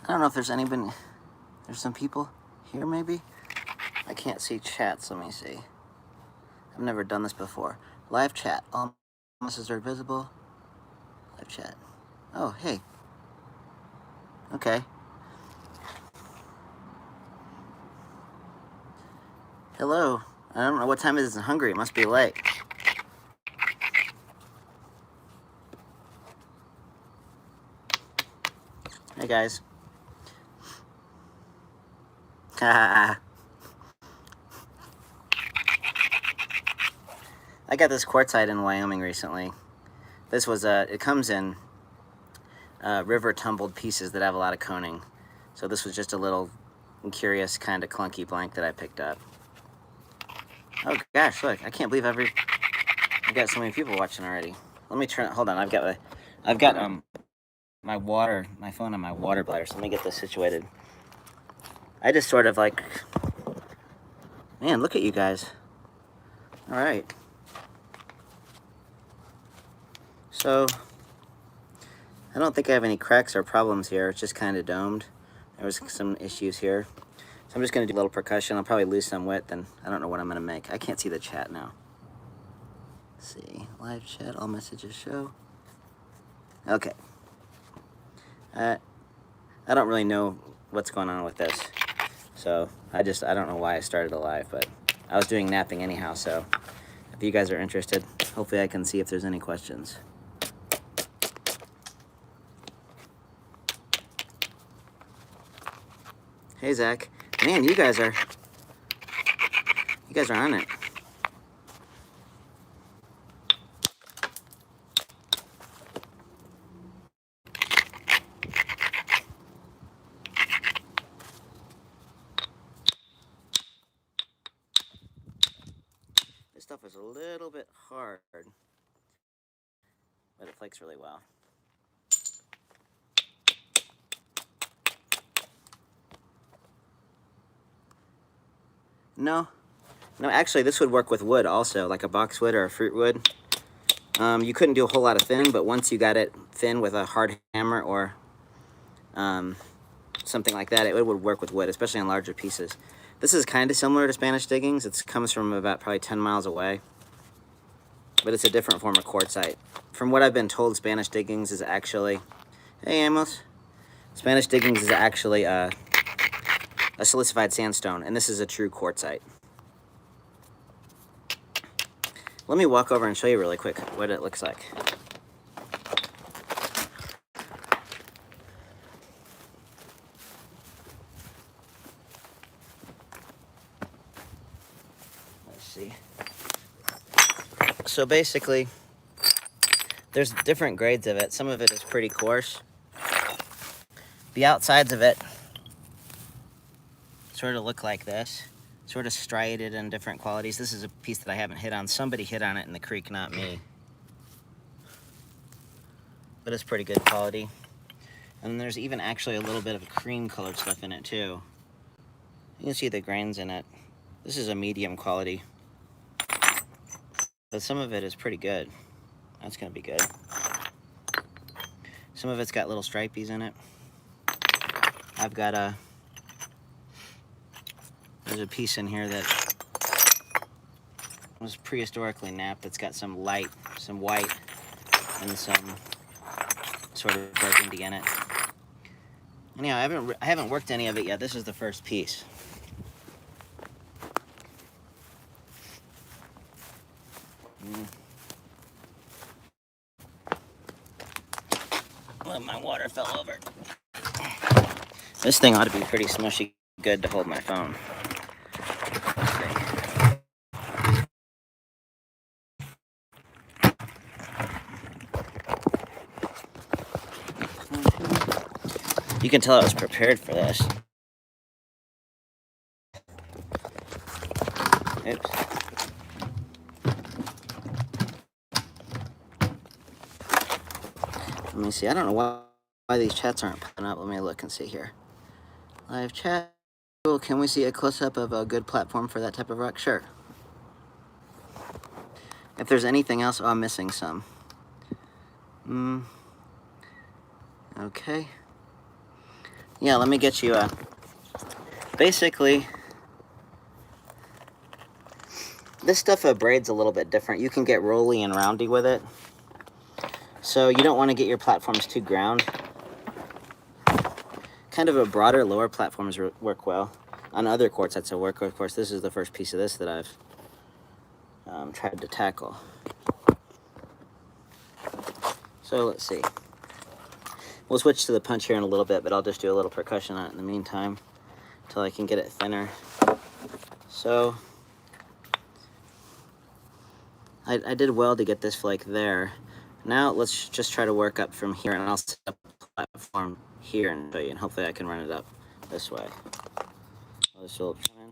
I don't know if there's anybody, there's some people here maybe? I can't see chats, let me see. I've never done this before. Live chat, all messages are visible. Live chat. Oh, hey. Okay. Hello. I don't know what time it is in Hungary, it must be late. Hey guys. I got this quartzite in Wyoming recently. This was it comes in river tumbled pieces that have a lot of coning. So this was just a little curious kind of clunky blank that I picked up. Oh gosh, look, I can't believe I've got so many people watching already. Let me turn, hold on, I've got my phone on my water bladder, so let me get this situated. I just sort of like, man, look at you guys. All right. So, I don't think I have any cracks or problems here. It's just kind of domed. There was some issues here. So I'm just going to do a little percussion. I'll probably lose some width, and I don't know what I'm going to make. I can't see the chat now. Let's see. Live chat, all messages show. Okay. I don't really know what's going on with this. So, I don't know why I started a live, but I was doing napping anyhow, so if you guys are interested, hopefully I can see if there's any questions. Hey, Zach. Man, you guys are on it. This stuff is a little bit hard, but it flakes really well. No, actually this would work with wood also, like a boxwood or a fruit wood. You couldn't do a whole lot of thin, but once you got it thin with a hard hammer or something like that, it would work with wood, especially on larger pieces. This is kind of similar to Spanish diggings. It comes from about probably 10 miles away, but it's a different form of quartzite. From what I've been told, Spanish diggings is actually, hey Amos, Spanish diggings is actually a silicified sandstone, and this is a true quartzite. Let me walk over and show you really quick what it looks like. Let's see. So basically, there's different grades of it. Some of it is pretty coarse. The outsides of it sort of look like this, sort of striated in different qualities. This is a piece that I haven't hit on. Somebody hit on it in the creek, not me. But it's pretty good quality. And there's even actually a little bit of cream colored stuff in it too. You can see the grains in it. This is a medium quality. But some of it is pretty good. That's gonna be good. Some of it's got little stripies in it. I've got there's a piece in here that was prehistorically knapped that's got some light, some white, and some sort of burgundy in it. Anyhow, I haven't worked any of it yet. This is the first piece. Well, my water fell over. This thing ought to be pretty smushy good to hold my phone. Let's see. You can tell I was prepared for this. Oops. Let me see. I don't know why these chats aren't popping up. Let me look and see here. Live chat. Can we see a close-up of a good platform for that type of rock? Sure. If there's anything else, I'm missing some. Okay. Yeah, let me get you basically, this stuff braids a little bit different. You can get rolly and roundy with it. So you don't want to get your platforms too ground. Kind of a broader, lower platforms work well. On other quartzites that work, of course, this is the first piece of this that I've tried to tackle. So let's see. We'll switch to the punch here in a little bit, but I'll just do a little percussion on it in the meantime until I can get it thinner. So I did well to get this flake there. Now let's just try to work up from here, and I'll set up a platform here and show you, and hopefully I can run it up this way. I'll just come in.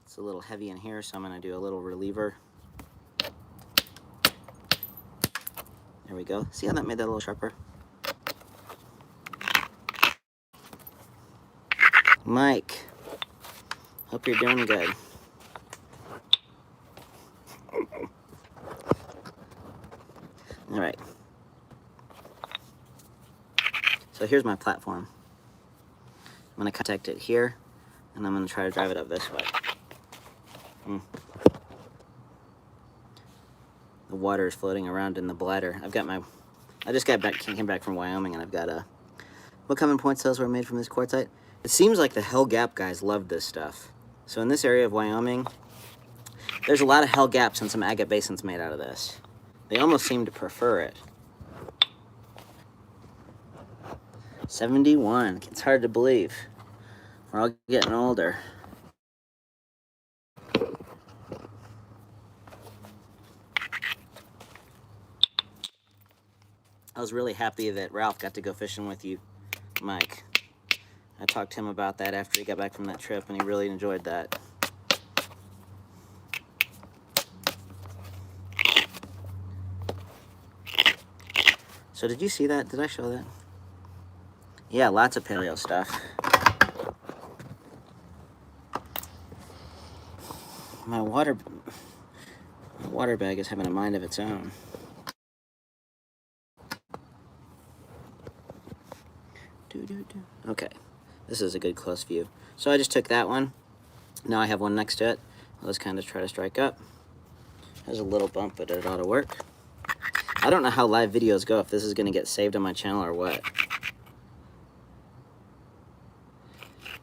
It's a little heavy in here, so I'm going to do a little reliever. There we go. See how that made that a little sharper? Mike, hope you're doing good. All right. So here's my platform. I'm going to contact it here, and I'm going to try to drive it up this way. The water is floating around in the bladder. I just came back from Wyoming, and I've got what common point cells were made from this quartzite? It seems like the Hell Gap guys love this stuff. So in this area of Wyoming, there's a lot of Hell Gaps and some agate basins made out of this. They almost seem to prefer it. 71. It's hard to believe. We're all getting older. I was really happy that Ralph got to go fishing with you, Mike. I talked to him about that after he got back from that trip, and he really enjoyed that. So did you see that? Did I show that? Yeah, lots of paleo stuff. My water bag is having a mind of its own. Okay, this is a good close view. So I just took that one. Now I have one next to it. Let's kind of try to strike up. There's a little bump, but it ought to work. I don't know how live videos go, if this is going to get saved on my channel or what.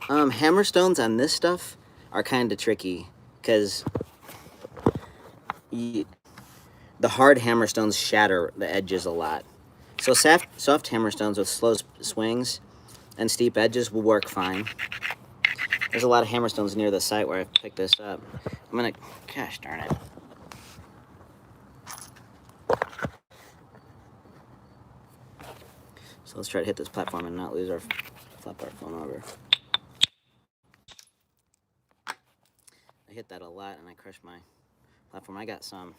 Hammerstones on this stuff are kind of tricky, because the hard hammerstones shatter the edges a lot. So soft hammerstones with slow swings and steep edges will work fine. There's a lot of hammerstones near the site where I picked this up. Gosh darn it. So let's try to hit this platform and not lose our flip our phone over. I hit that a lot and I crushed my platform. I got some.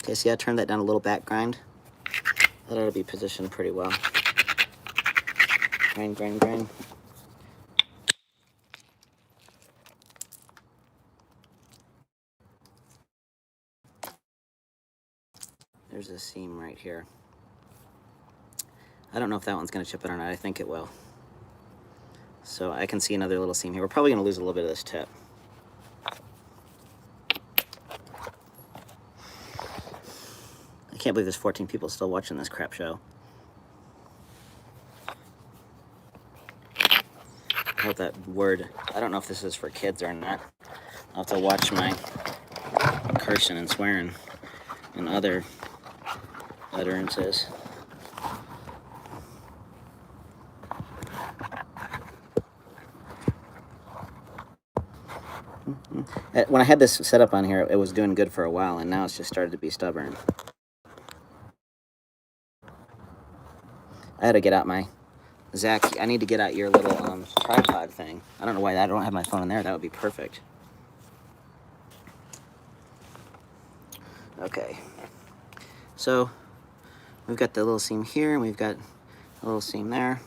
Okay, see I turned that down a little back grind? That ought to be positioned pretty well. Grind, grind, grind. There's a seam right here. I don't know if that one's going to chip it or not. I think it will. So I can see another little seam here. We're probably going to lose a little bit of this tip. I can't believe there's 14 people still watching this crap show. I hope that word, I don't know if this is for kids or not. I'll have to watch my cursing and swearing and other utterances. When I had this set up on here, it was doing good for a while, and now it's just started to be stubborn. I had to get out my... Zach, I need to get out your little tripod thing. I don't know why I don't have my phone in there. That would be perfect. Okay. So, we've got the little seam here, and we've got a little seam there.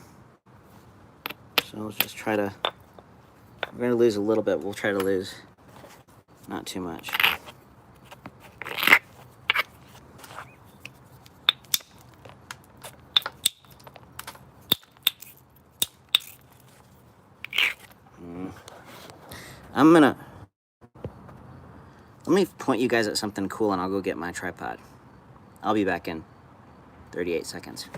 So let's just try to... We're going to lose a little bit. We'll try to lose not too much. I'm gonna... Let me point you guys at something cool, and I'll go get my tripod. I'll be back in 38 seconds.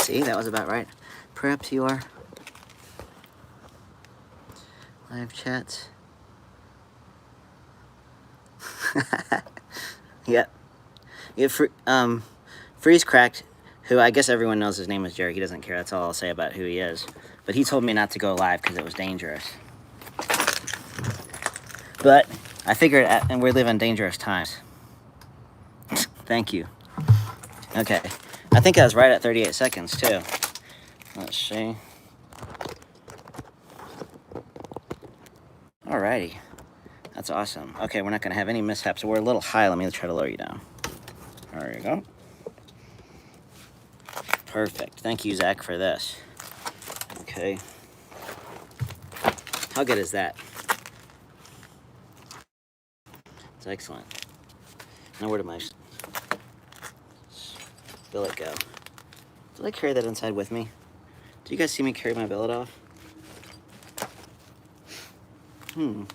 See, that was about right. Perhaps you are. Live chats. Yep. Freeze Cracked, who I guess everyone knows his name is Jerry. He doesn't care. That's all I'll say about who he is. But he told me not to go live because it was dangerous. But I figured, and we live in dangerous times. Thank you. Okay. I think I was right at 38 seconds, too. Let's see. Alrighty. That's awesome. Okay, we're not going to have any mishaps. We're a little high. Let me try to lower you down. There you go. Perfect. Thank you, Zach, for this. Okay. How good is that? It's excellent. Now where did my billet go? Did I carry that inside with me? Do you guys see me carry my billet off? I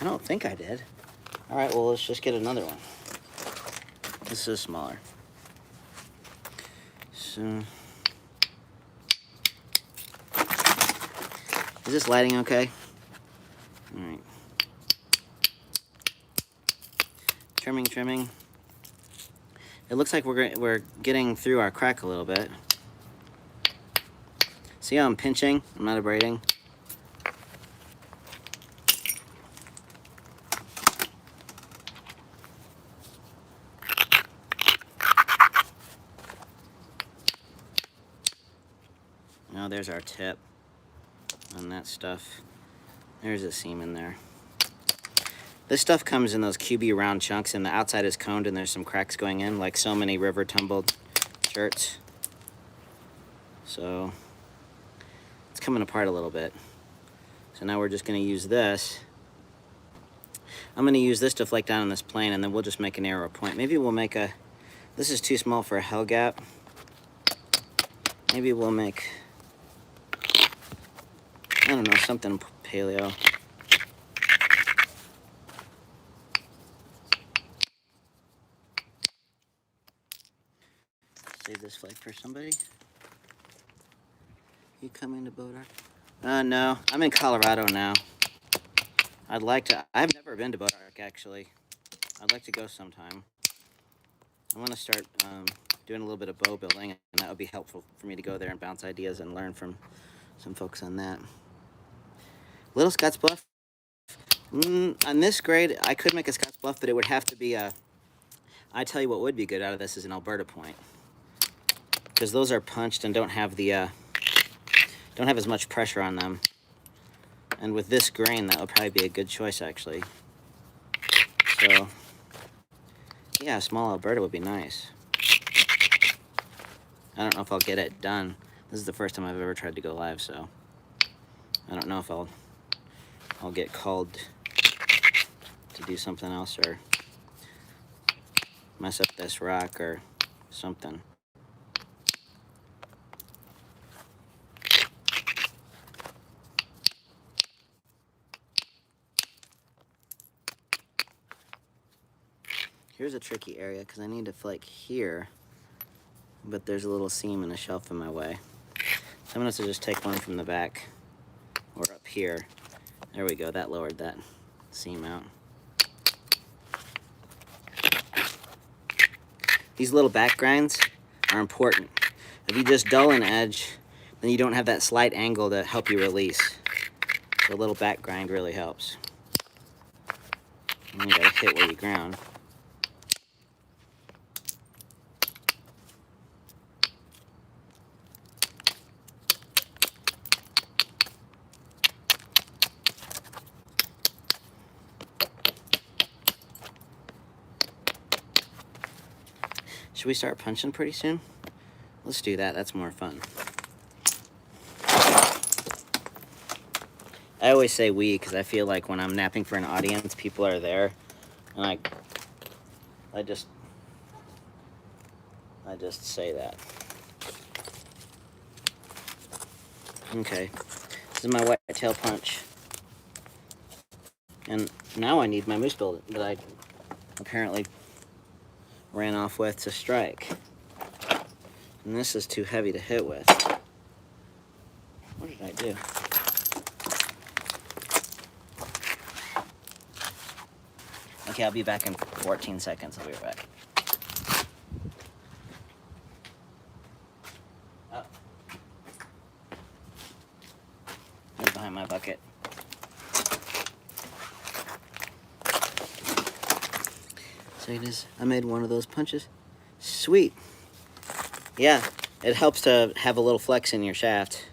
don't think I did. All right, well, let's just get another one. This is smaller. So, is this lighting okay? All right. Trimming. It looks like we're getting through our crack a little bit. See how I'm pinching? I'm not abrading. Now there's our tip on that stuff. There's a seam in there. This stuff comes in those cubey round chunks, and the outside is coned and there's some cracks going in, like so many river tumbled shirts. So it's coming apart a little bit. So now we're just going to use this. I'm going to use this to flake down on this plane, and then we'll just make an arrow point. Maybe we'll make a... This is too small for a hell gap. Maybe we'll make... I don't know, something paleo. Save this flake for somebody. You coming to Boat Ark? No, I'm in Colorado now. I'd like to... I've never been to Boat Ark, actually. I'd like to go sometime. I want to start doing a little bit of bow building, and that would be helpful for me to go there and bounce ideas and learn from some folks on that. Little Scott's Bluff. On this grade, I could make a Scott's Bluff, but it would have to be a... I tell you what would be good out of this is an Alberta point. Because those are punched and don't have the... don't have as much pressure on them. And with this grain, that would probably be a good choice, actually. So, yeah, a small Alberta would be nice. I don't know if I'll get it done. This is the first time I've ever tried to go live, so I don't know if I'll get called to do something else, or mess up this rock or something. Here's a tricky area because I need to flake here, but there's a little seam and a shelf in my way. So I'm gonna have to just take one from the back or up here. There we go, that lowered that seam out. These little back grinds are important. If you just dull an edge, then you don't have that slight angle to help you release. So a little back grind really helps. And you gotta hit where you ground. Should we start punching pretty soon? Let's do that, that's more fun. I always say we because I feel like when I'm napping for an audience, people are there, and I just say that. Okay, this is my white tail punch. And now I need my moose bill that I apparently ran off with to strike. And this is too heavy to hit with. What did I do? Okay, I'll be back in 14 seconds. I'll be right back. Oh. Right behind my bucket. So it is. I made one of those punches. Sweet. Yeah, it helps to have a little flex in your shaft.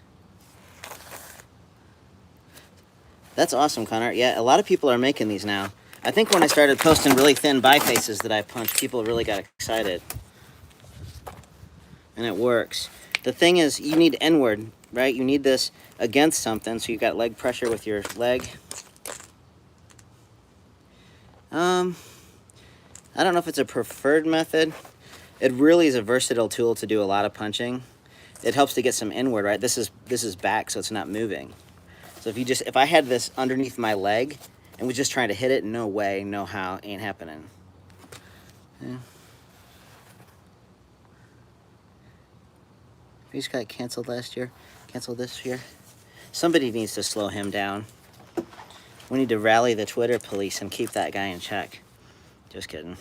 That's awesome, Connor. Yeah, a lot of people are making these now. I think when I started posting really thin bifaces that I punched, people really got excited. And it works. The thing is, you need inward, right? You need this against something, so you've got leg pressure with your leg. I don't know if it's a preferred method. It really is a versatile tool to do a lot of punching. It helps to get some inward, right? This is back, so it's not moving. So if I had this underneath my leg and was just trying to hit it, no way, no how, ain't happening. Yeah. He's got canceled last year, canceled this year. Somebody needs to slow him down. We need to rally the Twitter police and keep that guy in check. Just kidding.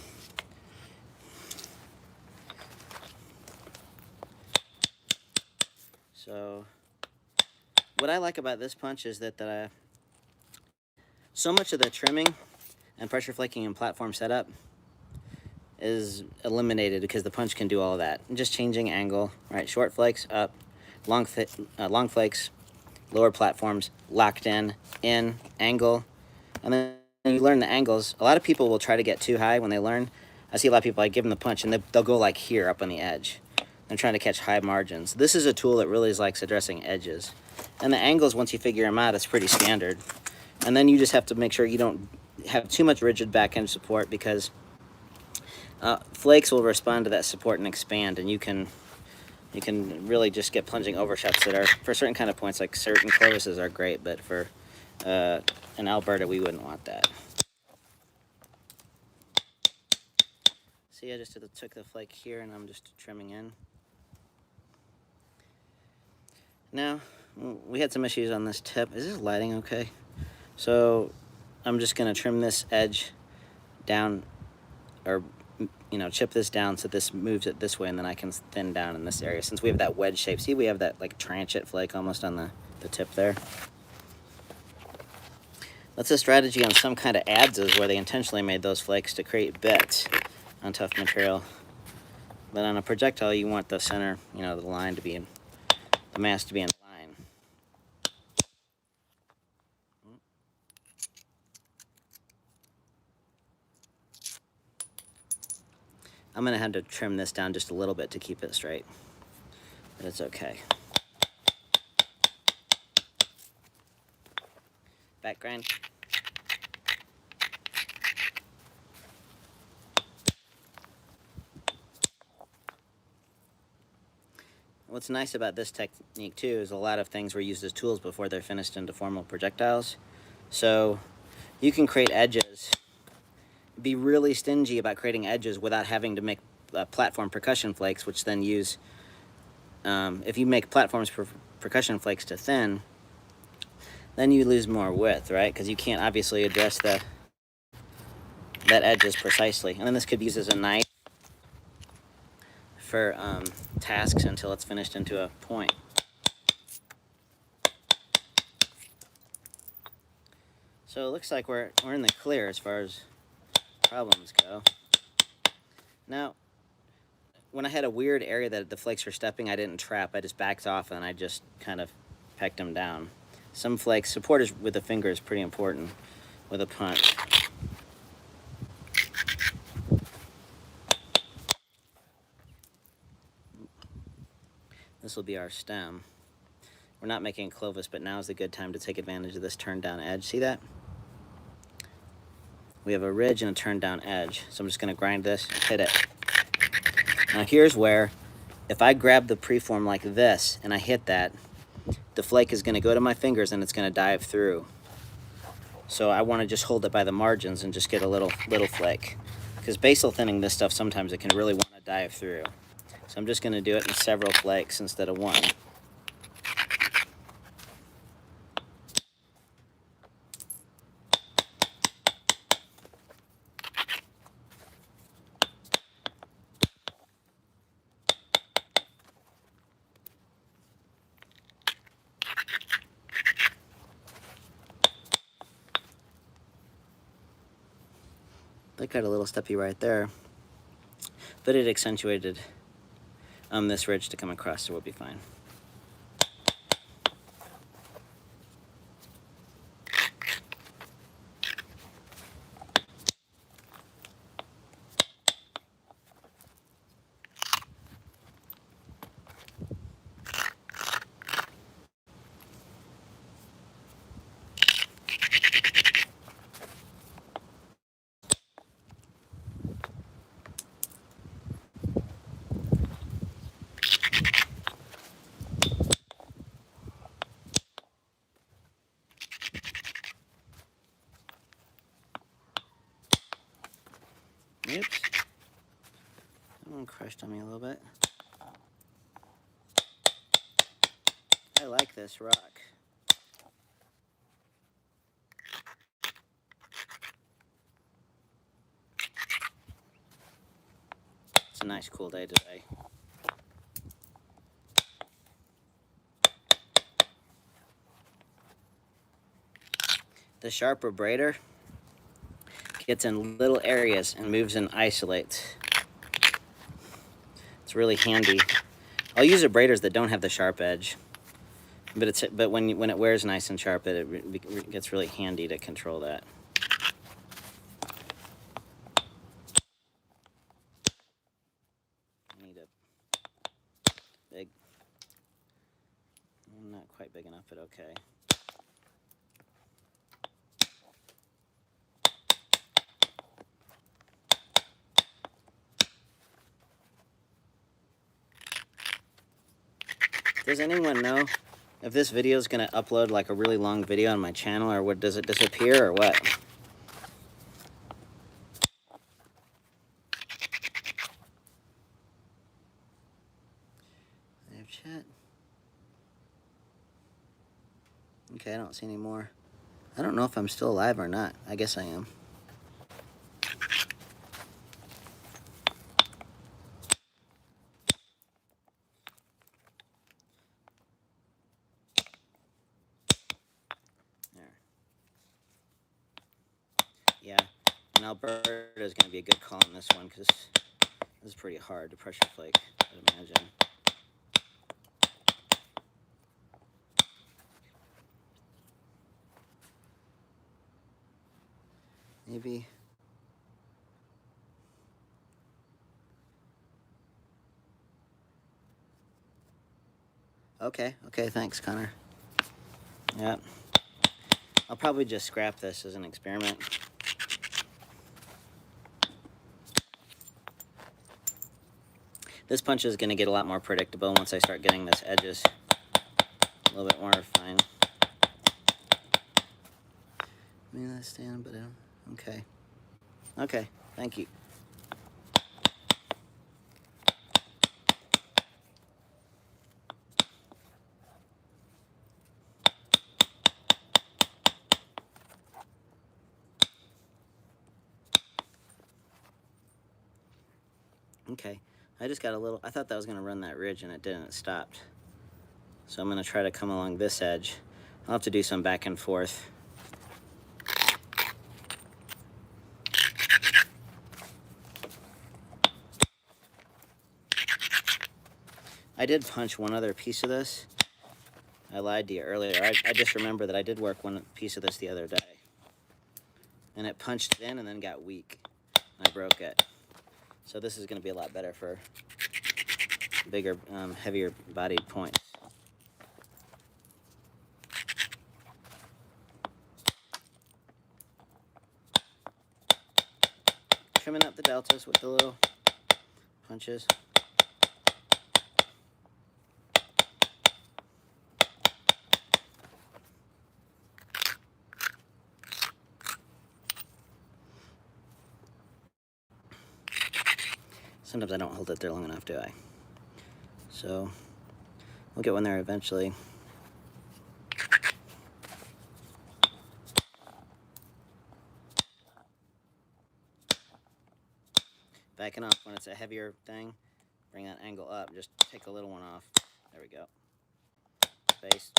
So, what I like about this punch is that so much of the trimming and pressure flaking and platform setup is eliminated because the punch can do all of that. And just changing angle, right? Short flakes up, long flakes, lower platforms, locked in, angle, and then you learn the angles. A lot of people will try to get too high when they learn. I see a lot of people, I give them the punch and they'll go like here up on the edge. They're trying to catch high margins. This is a tool that really likes addressing edges. And the angles, once you figure them out, it's pretty standard. And then you just have to make sure you don't have too much rigid back end support because flakes will respond to that support and expand, and you can really just get plunging overshots that are, for certain kind of points, like certain Clovises are great, but for an Alberta, we wouldn't want that. See, I just took the flake here, and I'm just trimming in. Now, we had some issues on this tip. Is this lighting okay? So I'm just going to trim this edge down, or chip this down so this moves it this way, and then I can thin down in this area. Since we have that wedge shape, see, we have that like transit flake almost on the tip there. That's a strategy on some kind of adzes where they intentionally made those flakes to create bits on tough material. But on a projectile, you want the center, the line to be in, the mass to be in line. I'm going to have to trim this down just a little bit to keep it straight, but it's okay. Back grind. what's nice about this technique too is a lot of things were used as tools before they're finished into formal projectiles. So you can create edges, be really stingy about creating edges without having to make platform percussion flakes, which then use, if you make platforms for percussion flakes to thin, then you lose more width, right? Because you can't obviously address that edges precisely. And then this could be used as a knife for tasks until it's finished into a point. So it looks like we're in the clear as far as problems go. Now, when I had a weird area that the flakes were stepping, I didn't trap. I just backed off and I just kind of pecked them down. Some flakes, support with the finger is pretty important with a punch. This will be our stem. We're not making a clovis, but now is a good time to take advantage of this turned down edge. See that? We have a ridge and a turned down edge. So I'm just gonna grind this, hit it. Now here's where, if I grab the preform like this and I hit that, the flake is gonna go to my fingers and it's gonna dive through. So I wanna just hold it by the margins and just get a little flake. Because basal thinning this stuff, sometimes it can really wanna dive through. So I'm just gonna do it in several flakes instead of one. That got a little steppy right there, but it accentuated this ridge to come across, so we'll be fine. Oops. That one crushed on me a little bit. I like this rock. It's a nice cool day today. The sharper braider gets in little areas and moves and isolates. It's really handy. I'll use braiders that don't have the sharp edge, but when it wears nice and sharp, it gets really handy to control that. I need a big, not quite big enough, but okay. Does anyone know if this video is going to upload like a really long video on my channel, or what, does it disappear, or what? I have chat. Okay, I don't see any more. I don't know if I'm still alive or not. I guess I am. Yeah, and Alberta is going to be a good call on this one, because this is pretty hard to pressure flake, I'd imagine. Maybe. Okay, thanks, Connor. Yeah. I'll probably just scrap this as an experiment. This punch is going to get a lot more predictable once I start getting this edges a little bit more refined. Maybe that's stand, but okay. Okay, thank you. Okay, I just got a little, I thought that was going to run that ridge and it didn't, it stopped. So I'm going to try to come along this edge. I'll have to do some back and forth. I did punch one other piece of this. I lied to you earlier. I just remember that I did work one piece of this the other day. And it punched in and then got weak. I broke it. So this is going to be a lot better for bigger, heavier bodied points. Trimming up the deltas with the little punches. Sometimes I don't hold it there long enough, do I? So we'll get one there eventually. Backing off when it's a heavier thing, bring that angle up, just take a little one off. There we go. Space.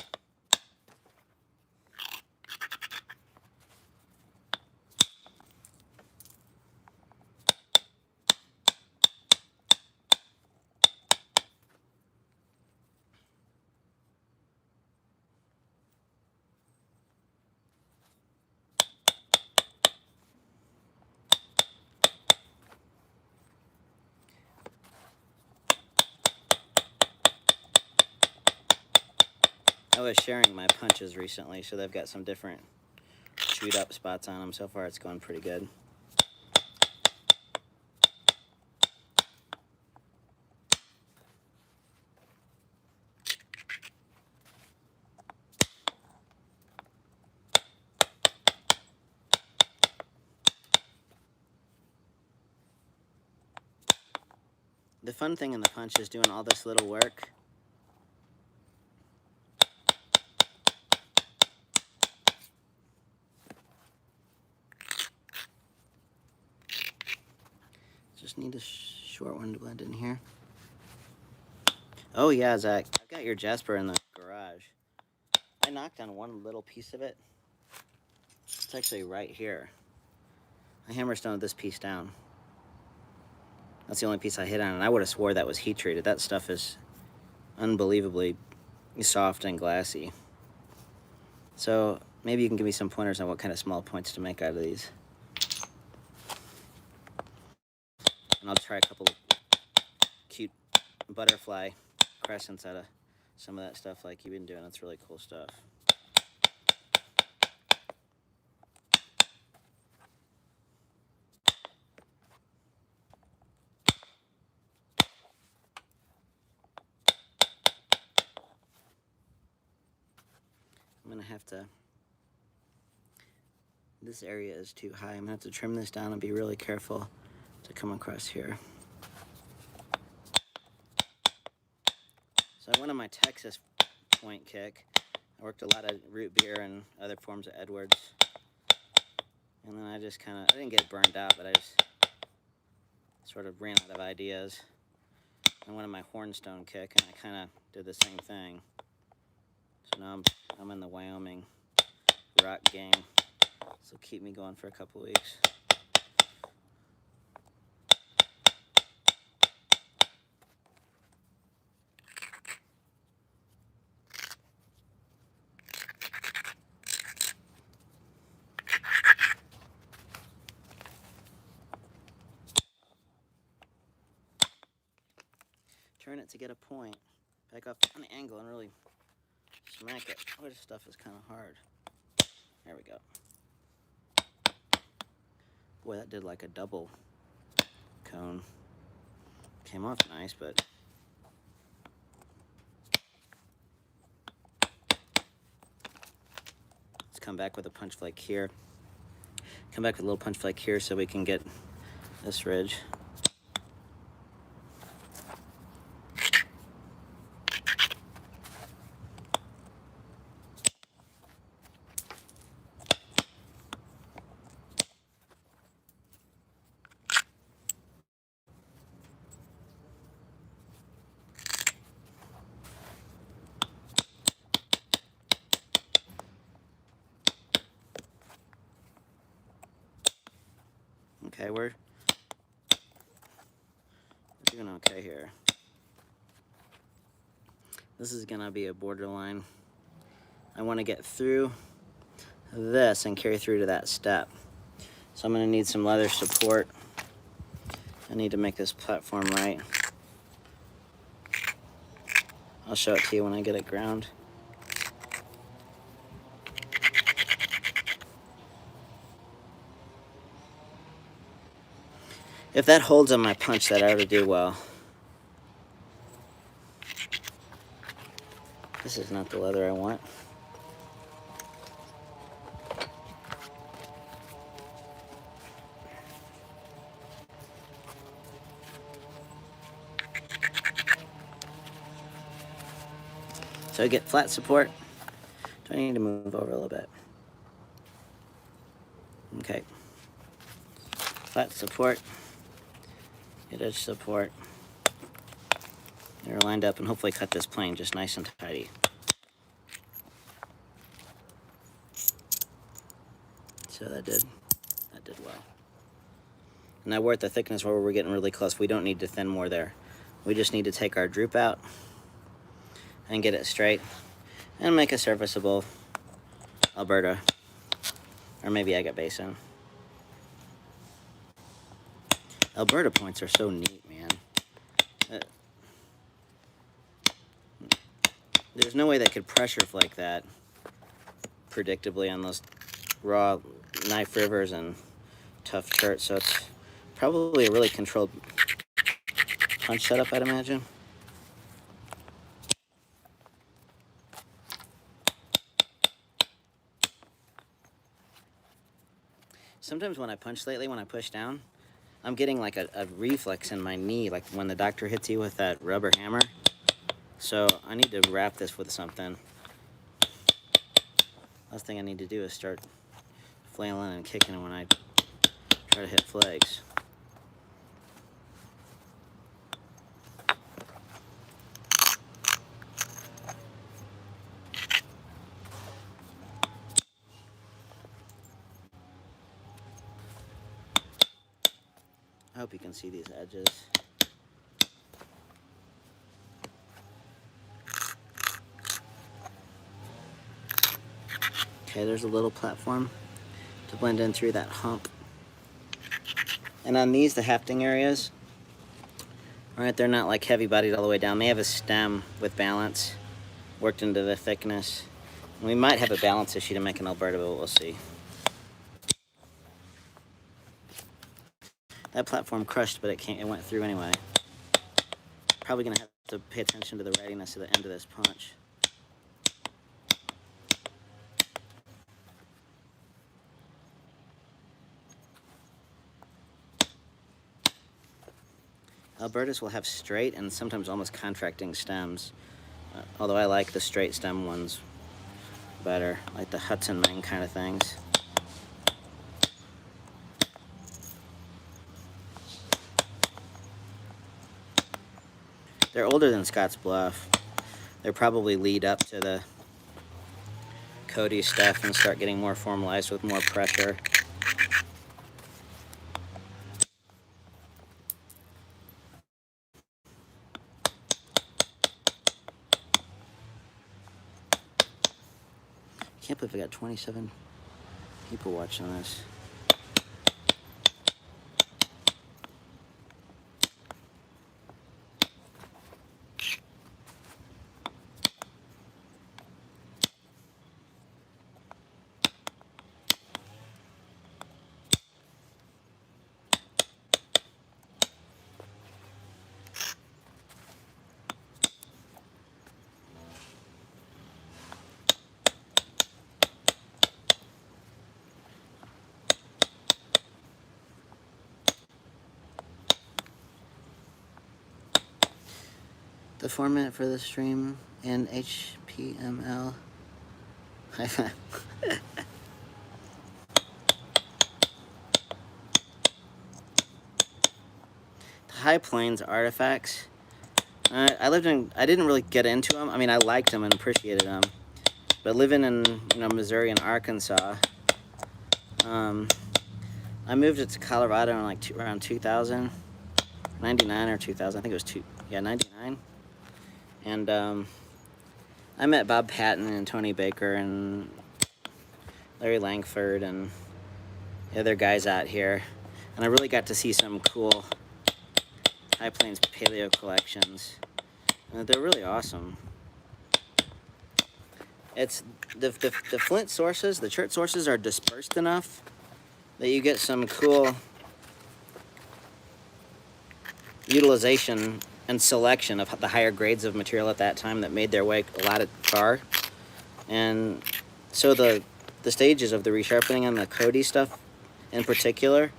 I was sharing my punches recently, so they've got some different chewed up spots on them. So far it's going pretty good. The fun thing in the punch is doing all this little work. Just need a short one to blend in here. Oh yeah, Zach, I've got your Jasper in the garage. I knocked on one little piece of it. It's actually right here. I hammerstoned this piece down. That's the only piece I hit on, and I would have swore that was heat treated. That stuff is unbelievably soft and glassy. So maybe you can give me some pointers on what kind of small points to make out of these. And I'll try a couple of cute butterfly crescents out of some of that stuff like you've been doing. That's really cool stuff. I'm gonna have to, this area is too high. I'm gonna have to trim this down and be really careful to come across here. So I went on my Texas point kick. I worked a lot of root beer and other forms of Edwards. And then I just kind of, I didn't get burned out, but I just sort of ran out of ideas. I went on my hornstone kick and I kind of did the same thing. So now I'm in the Wyoming rock game. This will keep me going for a couple weeks. Turn it to get a point. Back up on the angle and really smack it. Oh, this stuff is kind of hard. There we go. Boy, that did like a double cone. Came off nice, but let's come back with a punch flake here. Come back with a little punch flake here so we can get this ridge. Okay, we're doing okay here. This is gonna be a borderline. I want to get through this and carry through to that step. So I'm gonna need some leather support. I need to make this platform right. I'll show it to you when I get it ground. If that holds on my punch, that ought to do well. This is not the leather I want. So I get flat support. Do I need to move over a little bit? Okay. Flat support. Get edge support. They're lined up, and hopefully cut this plane just nice and tidy. So that did well. Now we're at the thickness where we're getting really close. We don't need to thin more there. We just need to take our droop out and get it straight and make a serviceable Alberta, or maybe agate basin. Alberta points are so neat, man. There's no way they could pressure flake that predictably on those raw knife rivers and tough chert, so it's probably a really controlled punch setup, I'd imagine. Sometimes when I punch lately, when I push down, I'm getting like a reflex in my knee, like when the doctor hits you with that rubber hammer. So I need to wrap this with something. Last thing I need to do is start flailing and kicking when I try to hit flags. I hope you can see these edges. Okay, there's a little platform to blend in through that hump. And on these, the hafting areas, right, they're not like heavy bodied all the way down. They have a stem with balance worked into the thickness. And we might have a balance issue to make an Alberta, but we'll see. That platform crushed, but it went through anyway. Probably gonna have to pay attention to the readiness of the end of this punch. Albertas will have straight and sometimes almost contracting stems, although I like the straight stem ones better, like the Hudson Ming kind of things. They're older than Scott's Bluff. They're probably lead up to the Cody stuff and start getting more formalized with more pressure. I can't believe I got 27 people watching this. the format for the stream in HTML. The High Plains artifacts. I didn't really get into them. I mean, I liked them and appreciated them. But living in, Missouri and Arkansas, I moved it to Colorado in like around 2000, 99 or 2000. I think it was 99. And I met Bob Patton and Tony Baker and Larry Langford and the other guys out here. And I really got to see some cool High Plains paleo collections. And they're really awesome. It's the flint sources, the chert sources are dispersed enough that you get some cool utilization and selection of the higher grades of material at that time that made their way a lot far. And so the stages of the resharpening and the Cody stuff in particular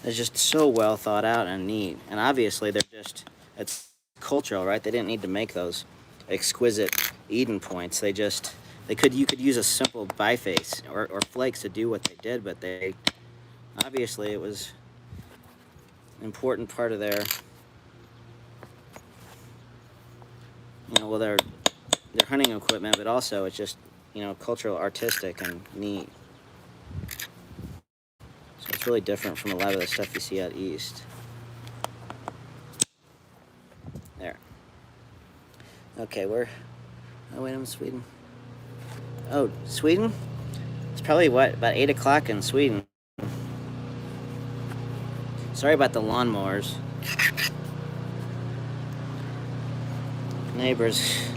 is just so well thought out and neat. And obviously it's cultural, right? They didn't need to make those exquisite Eden points. You could use a simple biface or flakes to do what they did, but obviously it was an important part of their, their hunting equipment, but also it's just, cultural, artistic, and neat. So it's really different from a lot of the stuff you see out east. There. Okay, oh wait, I'm in Sweden. Oh, Sweden? It's probably about 8 o'clock in Sweden. Sorry about the lawnmowers. Neighbors,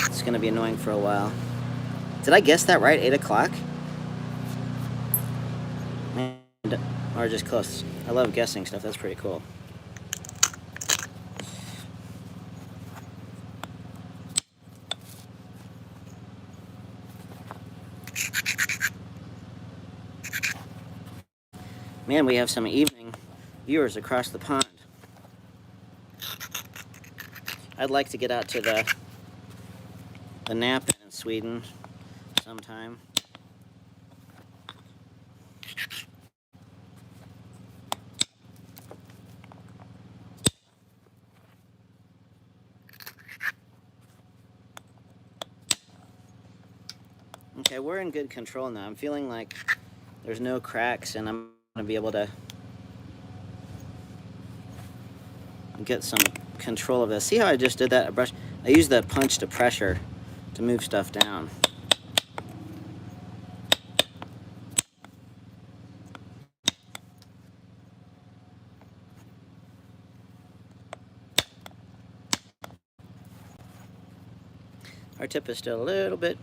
it's gonna be annoying for a while. Did I guess that right? 8 o'clock? Or just close. I love guessing stuff, that's pretty cool. Man, we have some evening viewers across the pond. I'd like to get out to the knapping in Sweden sometime. Okay, we're in good control now. I'm feeling like there's no cracks and I'm gonna be able to get some control of this. See how I just did that? I used the punch to pressure to move stuff down. Our tip is still a little bit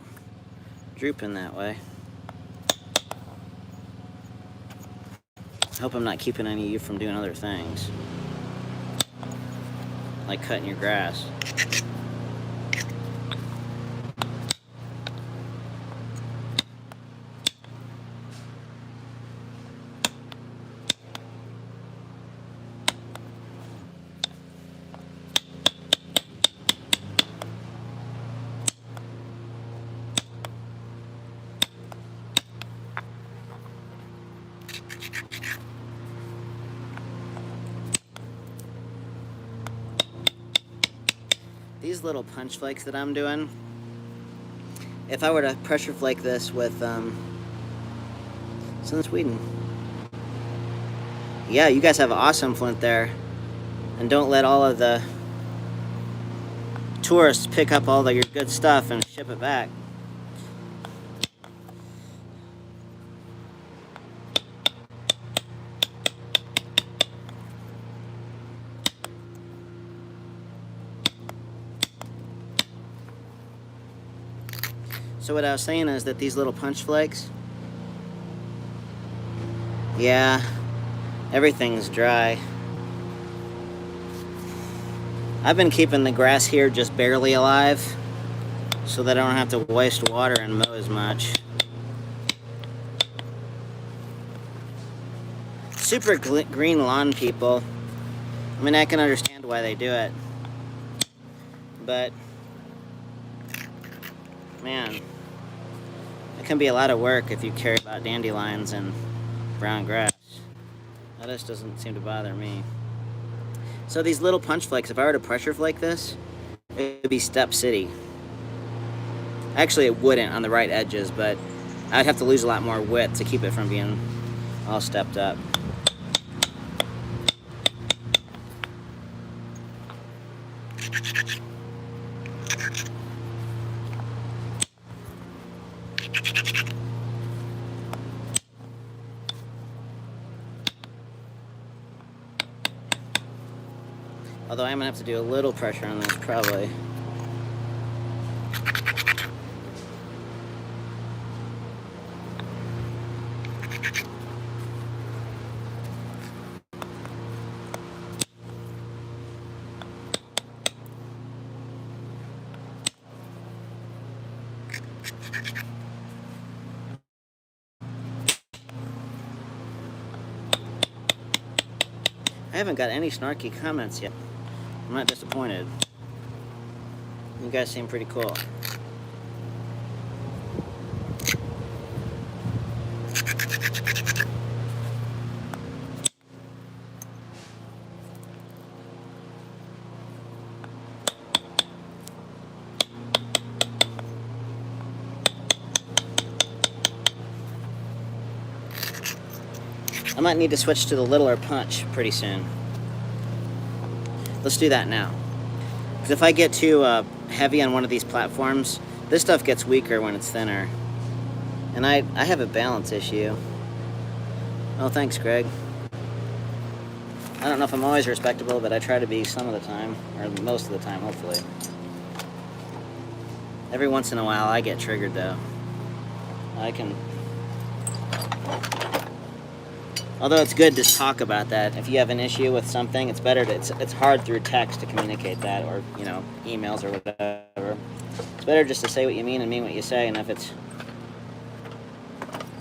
drooping that way. I hope I'm not keeping any of you from doing other things, like cutting your grass. These little punch flakes that I'm doing, if I were to pressure flake this with it's in Sweden. Yeah, you guys have awesome flint there, and don't let all of the tourists pick up all of your good stuff and ship it back. So what I was saying is that these little punch flakes, yeah, everything's dry. I've been keeping the grass here just barely alive so that I don't have to waste water and mow as much. Super green lawn people, I mean, I can understand why they do it. but man, it can be a lot of work if you care about dandelions and brown grass. That just doesn't seem to bother me. So these little punch flakes, if I were to pressure flake this, it would be Step City. Actually, it wouldn't on the right edges, but I'd have to lose a lot more width to keep it from being all stepped up. Although I'm gonna have to do a little pressure on this, probably. I haven't got any snarky comments yet. I'm not disappointed. You guys seem pretty cool. I might need to switch to the littler punch pretty soon. Let's do that now. Because if I get too heavy on one of these platforms, this stuff gets weaker when it's thinner. And I have a balance issue. Oh, thanks, Greg. I don't know if I'm always respectable, but I try to be some of the time, or most of the time, hopefully. Every once in a while, I get triggered, though. Although it's good to talk about that. If you have an issue with something, it's better to, it's hard through text to communicate that, or, you know, emails or whatever. It's better just to say what you mean and mean what you say, and if it's,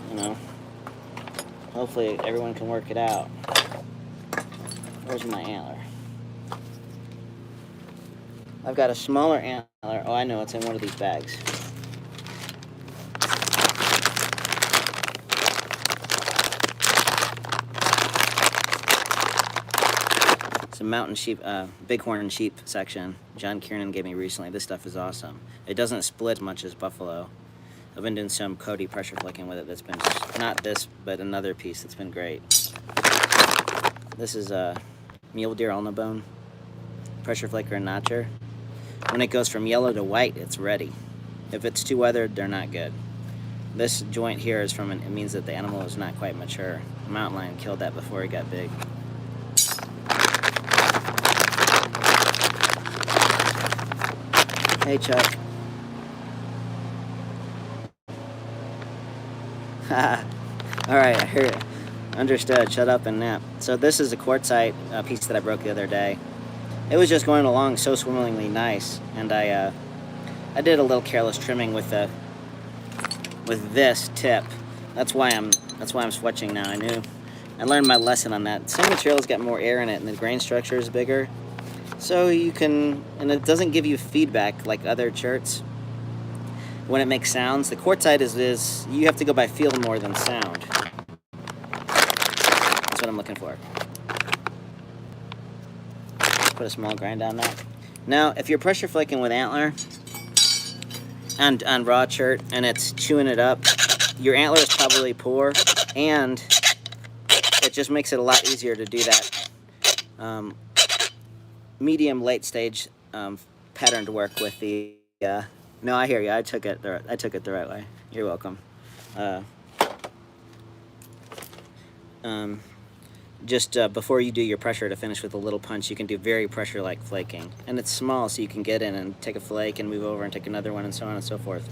you know, hopefully everyone can work it out. Where's my antler? I've got a smaller antler. Oh, I know, it's in one of these bags. It's a mountain sheep, bighorn sheep section John Kiernan gave me recently. This stuff is awesome. It doesn't split much as buffalo. I've been doing some Cody pressure flicking with it that's been, not this, but another piece that's been great. This is a mule deer ulna bone pressure flaker and notcher. When it goes from yellow to white, it's ready. If it's too weathered, they're not good. This joint here is from, it means that the animal is not quite mature. The mountain lion killed that before he got big. Hey, Chuck. Alright, I heard it. Understood. Shut up and nap. So this is a quartzite piece that I broke the other day. It was just going along so swimmingly nice, and I did a little careless trimming with this tip. That's why I'm switching now. I learned my lesson on that. Some materials get more air in it, and the grain structure is bigger, so you can, and it doesn't give you feedback like other cherts when it makes sounds. The quartzite is you have to go by feel more than sound. That's what I'm looking for. Put a small grind on that. Now, if you're pressure flaking with antler and on raw chert and it's chewing it up, your antler is probably poor, and it just makes it a lot easier to do that medium late stage pattern to work with the. No, I hear you. I took it the right way. You're welcome. Just before you do your pressure to finish with a little punch, you can do very pressure-like flaking. And it's small, so you can get in and take a flake and move over and take another one and so on and so forth.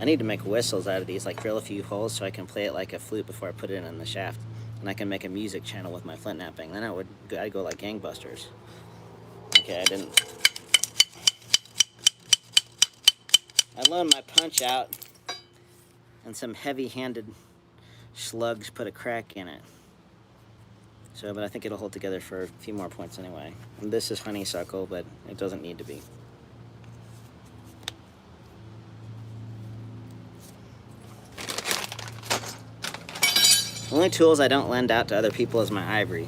I need to make whistles out of these, like drill a few holes so I can play it like a flute before I put it in the shaft. And I can make a music channel with my flint knapping. Then I'd go like gangbusters. Okay, I didn't. I loaned my punch out, and some heavy-handed slugs put a crack in it. So, but I think it'll hold together for a few more points anyway. And this is honeysuckle, but it doesn't need to be. The only tools I don't lend out to other people is my ivory.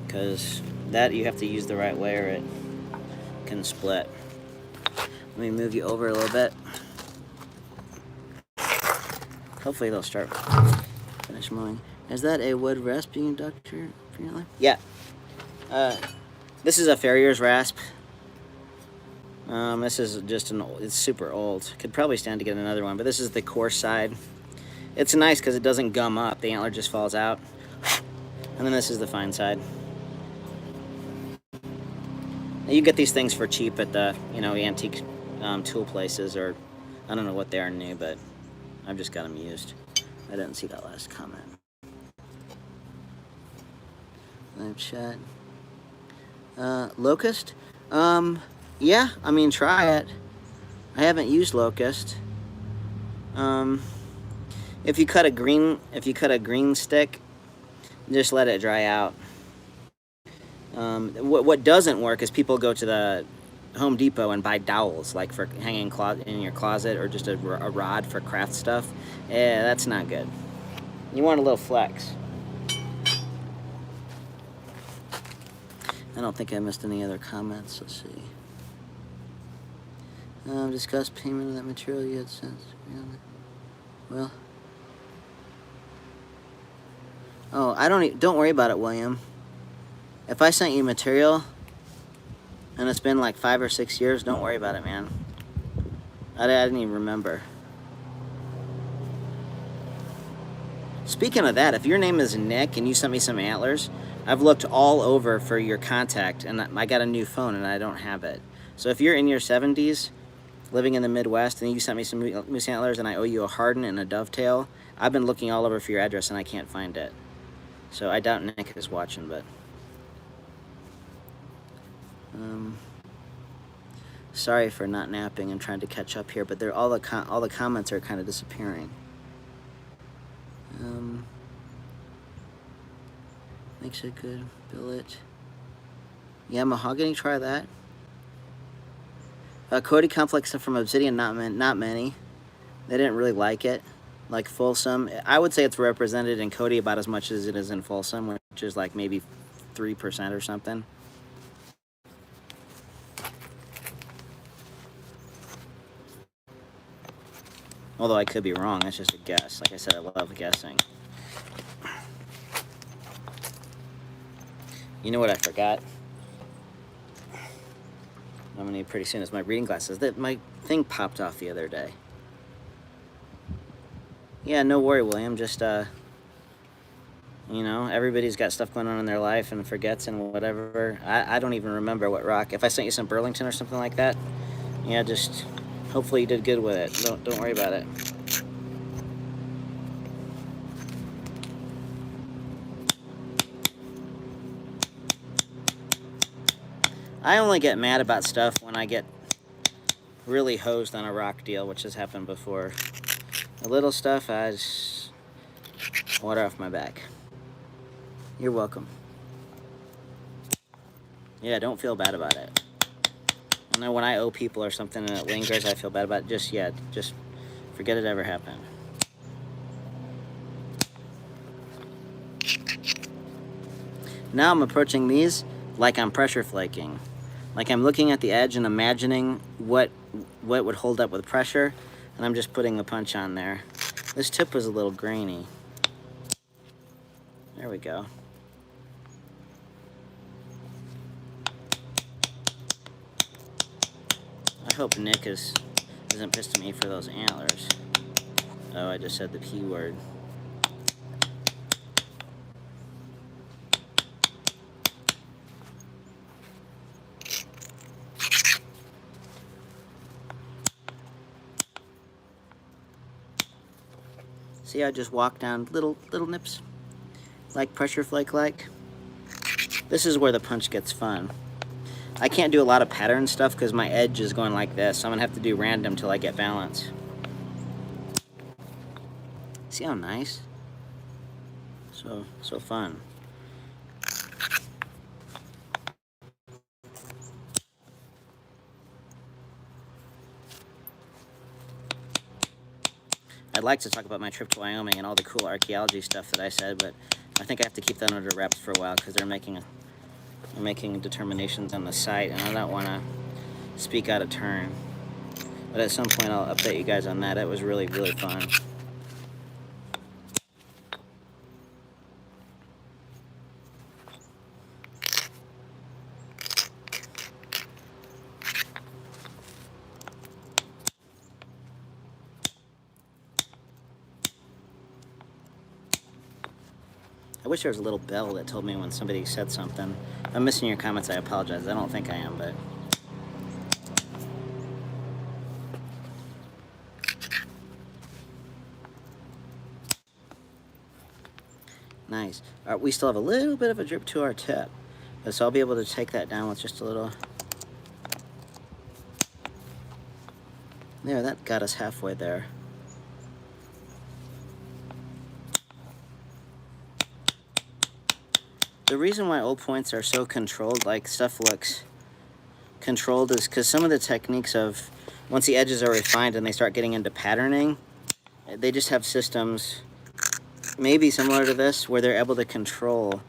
Because that you have to use the right way or it can split. Let me move you over a little bit. Hopefully they'll start finish mowing. Is that a wood rasping Dr. Freeland? Yeah. This is a farrier's rasp. This is just it's super old. Could probably stand to get another one, but this is the coarse side. It's nice because it doesn't gum up. The antler just falls out. And then this is the fine side. Now, you get these things for cheap at the, antique tool places, or I don't know what they are new, but I've just got them used. I didn't see that last comment. Live chat. Locust? Yeah, I mean, try it. I haven't used locust. If you cut a green stick, just let it dry out. What doesn't work is people go to the Home Depot and buy dowels, like for hanging in your closet, or just a rod for craft stuff. Yeah, that's not good. You want a little flex. I don't think I missed any other comments. Let's see. Discuss payment of that material you had sent. Well. Oh, don't worry about it, William. If I sent you material and it's been like 5 or 6 years, don't worry about it, man. I didn't even remember. Speaking of that, if your name is Nick and you sent me some antlers, I've looked all over for your contact and I got a new phone and I don't have it. So if you're in your 70s, living in the Midwest, and you sent me some moose antlers and I owe you a harden and a dovetail, I've been looking all over for your address and I can't find it. So I doubt Nick is watching, but... sorry for not napping and trying to catch up here, but all the comments are kind of disappearing. Makes it good. Billet. Yeah, mahogany. Try that. Cody Complex from Obsidian. Not many. They didn't really like it. Like Folsom, I would say it's represented in Cody about as much as it is in Folsom, which is like maybe 3% or something. Although I could be wrong, that's just a guess. Like I said, I love guessing. You know what I forgot? I'm gonna need pretty soon is my reading glasses. My thing popped off the other day. Yeah, no worry, William. Just, everybody's got stuff going on in their life and forgets and whatever. I don't even remember what rock. If I sent you some Burlington or something like that, yeah, just hopefully you did good with it. Don't worry about it. I only get mad about stuff when I get really hosed on a rock deal, which has happened before. The little stuff, I just water off my back. You're welcome. Yeah, don't feel bad about it. I know when I owe people or something and it lingers, I feel bad about it. Just forget it ever happened. Now I'm approaching these like I'm pressure flaking. Like I'm looking at the edge and imagining what would hold up with pressure, and I'm just putting a punch on there. This tip was a little grainy. There we go. I hope Nick isn't pissed at me for those antlers. Oh, I just said the P word. See, I just walk down little nips, like pressure flake like. This is where the punch gets fun. I can't do a lot of pattern stuff because my edge is going like this, so I'm gonna have to do random till I get balance. See how nice? So fun. I'd like to talk about my trip to Wyoming and all the cool archaeology stuff that I said, but I think I have to keep that under wraps for a while because they're making determinations on the site, and I don't want to speak out of turn. But at some point, I'll update you guys on that. It was really, really fun. I wish there was a little bell that told me when somebody said something. If I'm missing your comments, I apologize. I don't think I am, but... Nice. All right, we still have a little bit of a drip to our tip, so I'll be able to take that down with just a little... There, that got us halfway there. The reason why old points are so controlled, like stuff looks controlled, is because some of the techniques of, once the edges are refined and they start getting into patterning, they just have systems maybe similar to this where they're able to control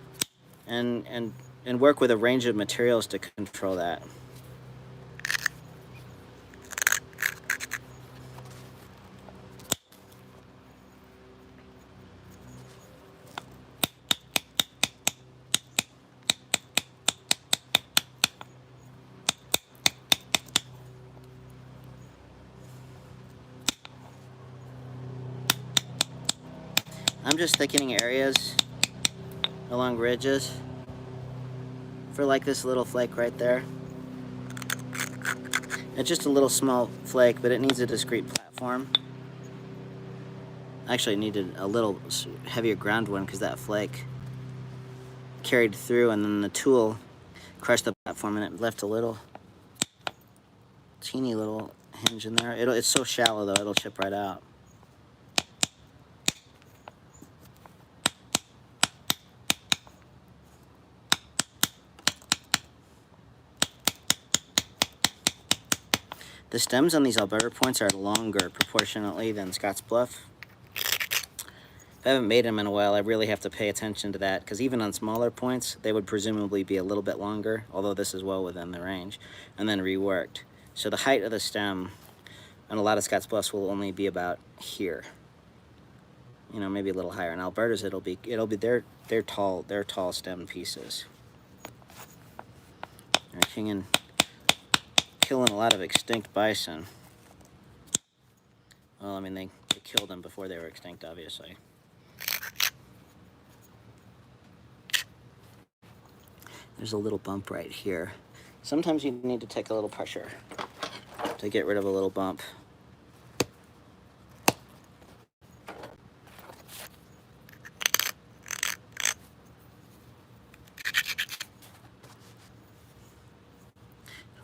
and work with a range of materials to control that. I'm just thickening areas along ridges for like this little flake right there. It's just a little small flake, but it needs a discrete platform. Actually, it needed a little heavier ground one because that flake carried through, and then the tool crushed the platform and it left a little teeny little hinge in there. It's so shallow though, it'll chip right out. The stems on these Alberta points are longer proportionately than Scottsbluff. I haven't made them in a while. I really have to pay attention to that because even on smaller points, they would presumably be a little bit longer, although this is well within the range, and then reworked. So the height of the stem on a lot of Scottsbluffs will only be about here. You know, maybe a little higher. In Alberta's, it'll be they're tall stem pieces. They're killing a lot of extinct bison. Well, I mean, they killed them before they were extinct, obviously. There's a little bump right here. Sometimes you need to take a little pressure to get rid of a little bump.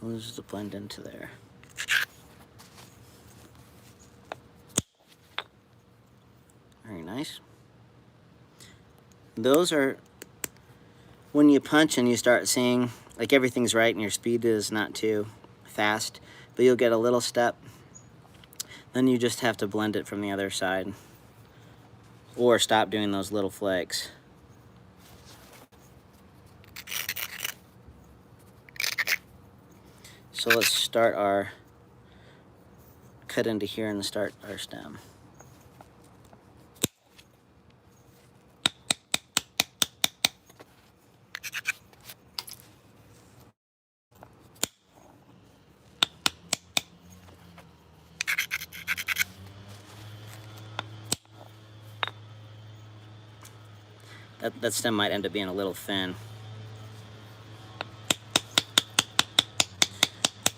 We'll just blend into there. Very nice. Those are when you punch and you start seeing like everything's right and your speed is not too fast, but you'll get a little step. Then you just have to blend it from the other side or stop doing those little flakes. So let's start our cut into here and start our stem. That stem might end up being a little thin.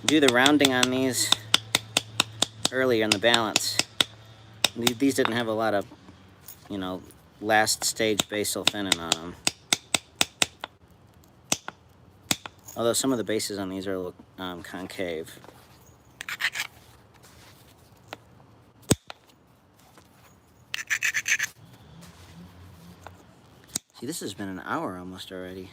Do the rounding on these earlier in the balance. These didn't have a lot of, you know, last stage basal thinning on them. Although some of the bases on these are a little concave. See, this has been an hour almost already.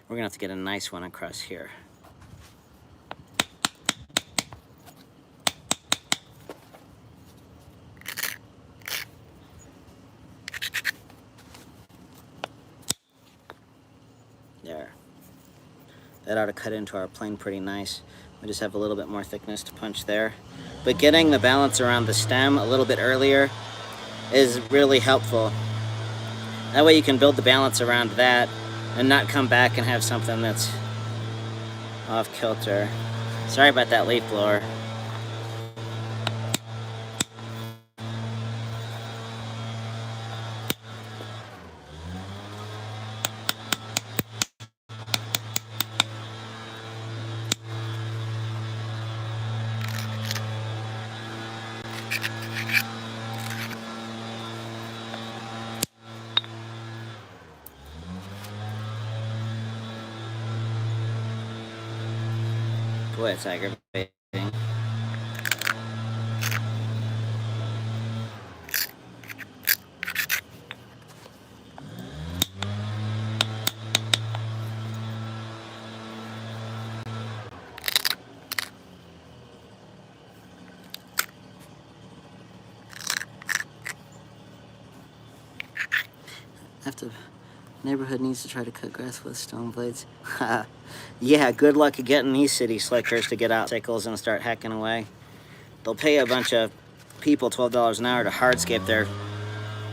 We're gonna have to get a nice one across here. There. That ought to cut into our plane pretty nice. We just have a little bit more thickness to punch there. But getting the balance around the stem a little bit earlier is really helpful. That way you can build the balance around that and not come back and have something that's off kilter. Sorry about that leaf blower. Boy, it's aggravating. Neighborhood needs to try to cut grass with stone blades. Yeah, good luck getting these city slickers to get out cycles and start hacking away. They'll pay a bunch of people $12 an hour to hardscape their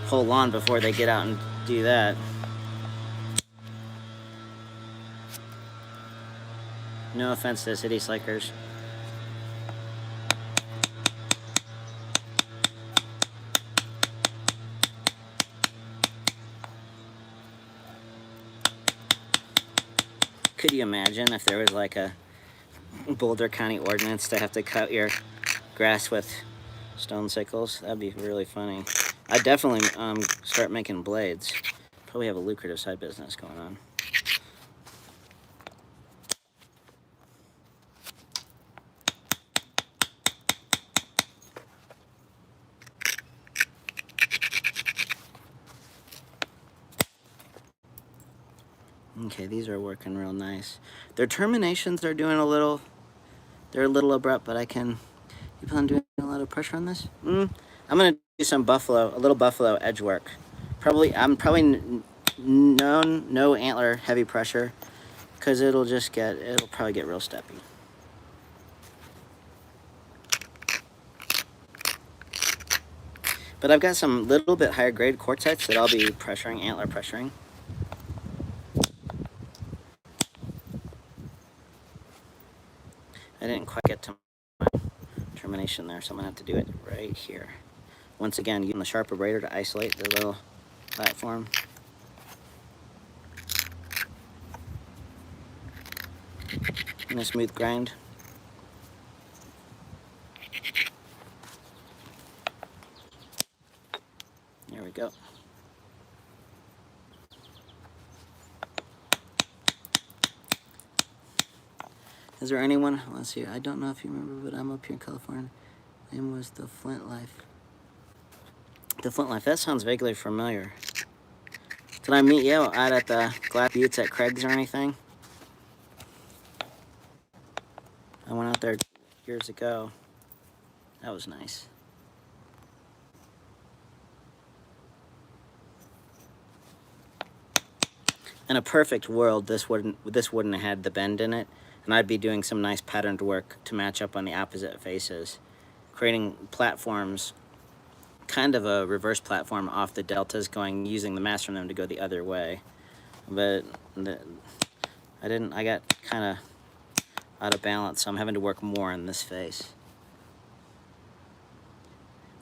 whole lawn before they get out and do that. No offense to city slickers. Could you imagine if there was like a Boulder County ordinance to have to cut your grass with stone sickles? That'd be really funny. I'd definitely start making blades. Probably have a lucrative side business going on. Okay, these are working real nice. Their terminations are doing they're a little abrupt, but I can keep on doing a lot of pressure on this. I'm gonna do some a little buffalo edge work. I'm probably no antler heavy pressure, because it'll probably get real steppy. But I've got some little bit higher grade quartzites that I'll be antler pressuring. I didn't quite get to my termination there, so I'm gonna have to do it right here. Once again, using the sharp abrader to isolate the little platform. And a smooth grind. There we go. Is there anyone? Let's see. I don't know if you remember, but I'm up here in California. My name was the Flint Life. The Flint Life. That sounds vaguely familiar. Did I meet you out at the Glass Buttes at Craig's or anything? I went out there years ago. That was nice. In a perfect world, this wouldn't have had the bend in it, and I'd be doing some nice patterned work to match up on the opposite faces, creating platforms, kind of a reverse platform off the deltas, using the mass from them to go the other way. But I got kind of out of balance, so I'm having to work more on this face.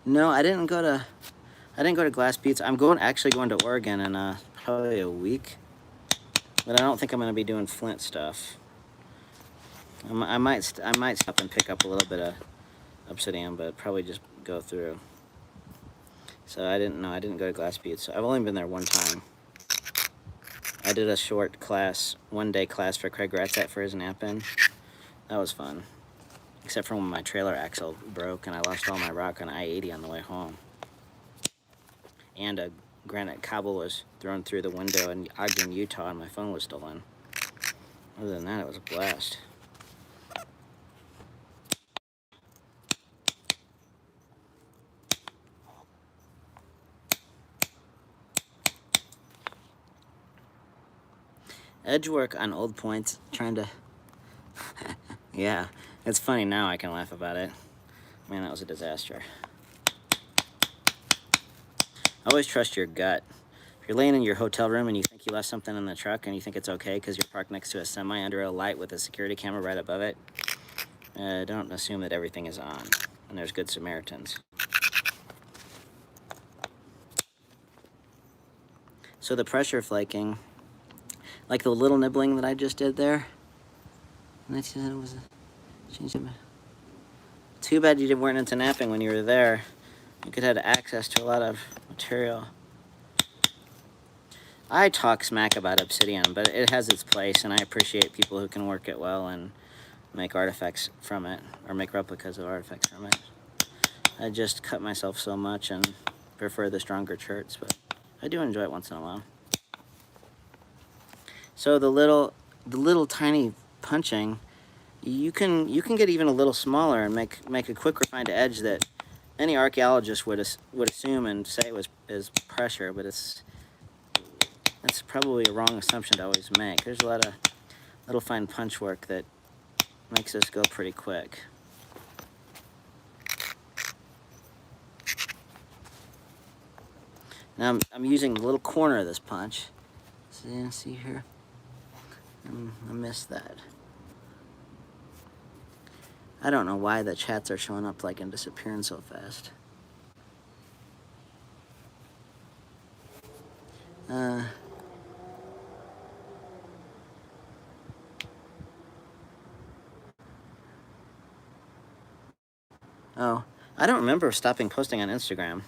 No, I didn't go to Glass Buttes. I'm actually going to Oregon in probably a week. But I don't think I'm going to be doing Flint stuff. I might stop and pick up a little bit of obsidian, but probably just go through. So I didn't go to Glass Buttes. I've only been there one time. I did a short class, one-day class for Craig Quartzite for his knapping. That was fun. Except for when my trailer axle broke and I lost all my rock on I-80 on the way home. And a granite cobble was thrown through the window in Ogden, Utah, and my phone was stolen. Other than that, it was a blast. Edge work on old points, trying to... Yeah, it's funny now, I can laugh about it. Man, that was a disaster. Always trust your gut. If you're laying in your hotel room and you think you left something in the truck and you think it's okay because you're parked next to a semi under a light with a security camera right above it, don't assume that everything is on, and there's good Samaritans. So the pressure flaking, like the little nibbling that I just did there, too bad you weren't into knapping when you were there. You could have access to a lot of material. I talk smack about obsidian, but it has its place, and I appreciate people who can work it well and make artifacts from it, or make replicas of artifacts from it. I just cut myself so much and prefer the stronger cherts, but I do enjoy it once in a while. So the little tiny punching, you can get even a little smaller and make a quick refined edge that any archaeologist would assume and say is pressure, but that's probably a wrong assumption to always make. There's a lot of little fine punch work that makes this go pretty quick. Now I'm using the little corner of this punch. See here? I missed that. I don't know why the chats are showing up like and disappearing so fast. Oh, I don't remember stopping posting on Instagram.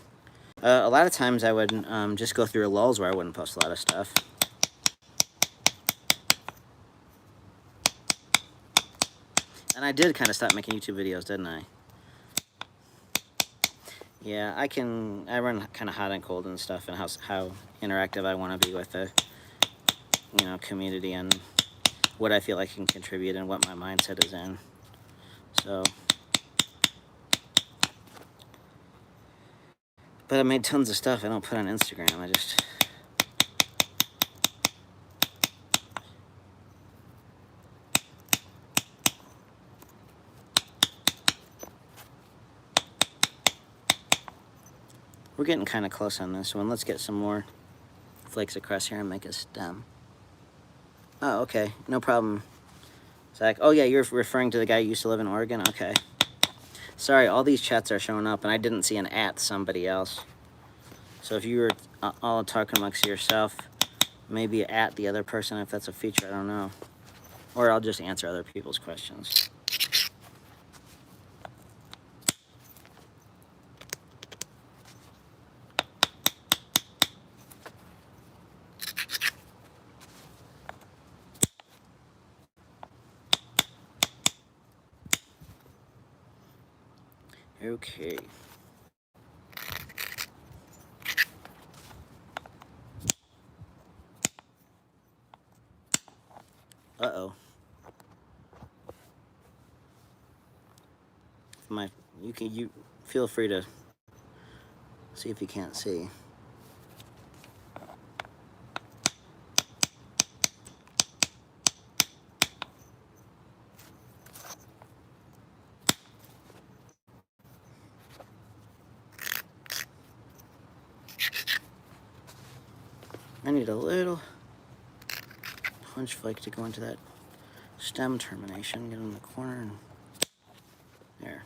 A lot of times I would just go through lulls where I wouldn't post a lot of stuff. And I did kind of stop making YouTube videos, didn't I? Yeah, I run kind of hot and cold and stuff, and how interactive I want to be with the, community and what I feel I can contribute and what my mindset is in. So, but I made tons of stuff I don't put on Instagram. We're getting kind of close on this one. Let's get some more flakes across here and make a stem. Oh, okay. No problem, Zach. Oh, yeah, you're referring to the guy who used to live in Oregon? Okay. Sorry, all these chats are showing up, and I didn't see an at somebody else. So if you were all talking amongst yourself, maybe at the other person if that's a feature, I don't know. Or I'll just answer other people's questions. Okay. Uh-oh. You feel free to see if you can't see. I need a little punch flake to go into that stem termination. Get in the corner and there.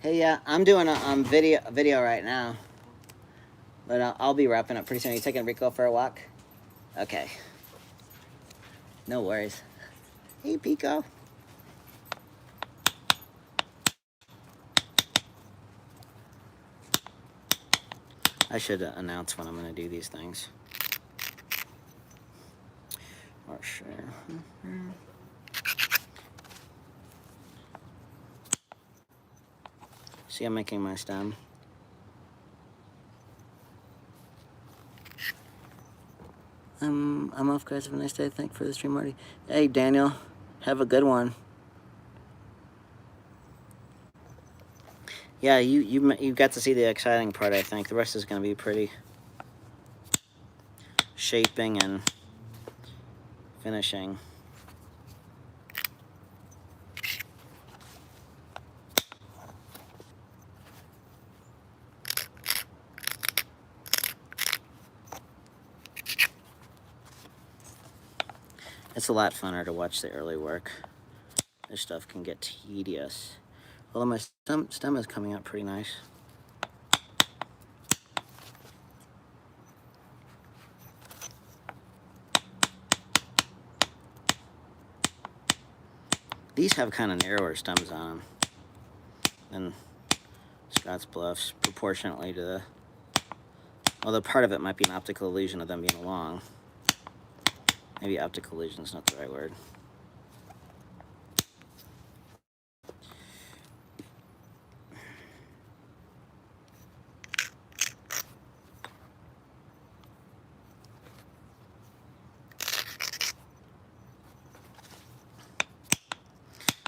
Hey, yeah, I'm doing a video right now, but I'll be wrapping up pretty soon. Are you taking Rico for a walk? Okay. No worries. Hey, Pico. I should announce when I'm going to do these things. Or share. See, I'm making my stem. I'm off, guys. Have a nice day. Thank you for the stream, Marty. Hey, Daniel. Have a good one. Yeah, you got to see the exciting part, I think. The rest is going to be pretty shaping and finishing. It's a lot funner to watch the early work. This stuff can get tedious. Although my stem is coming out pretty nice. These have kind of narrower stems on them than Scott's Bluffs, proportionately to the... Although part of it might be an optical illusion of them being long. Maybe optical illusion is not the right word.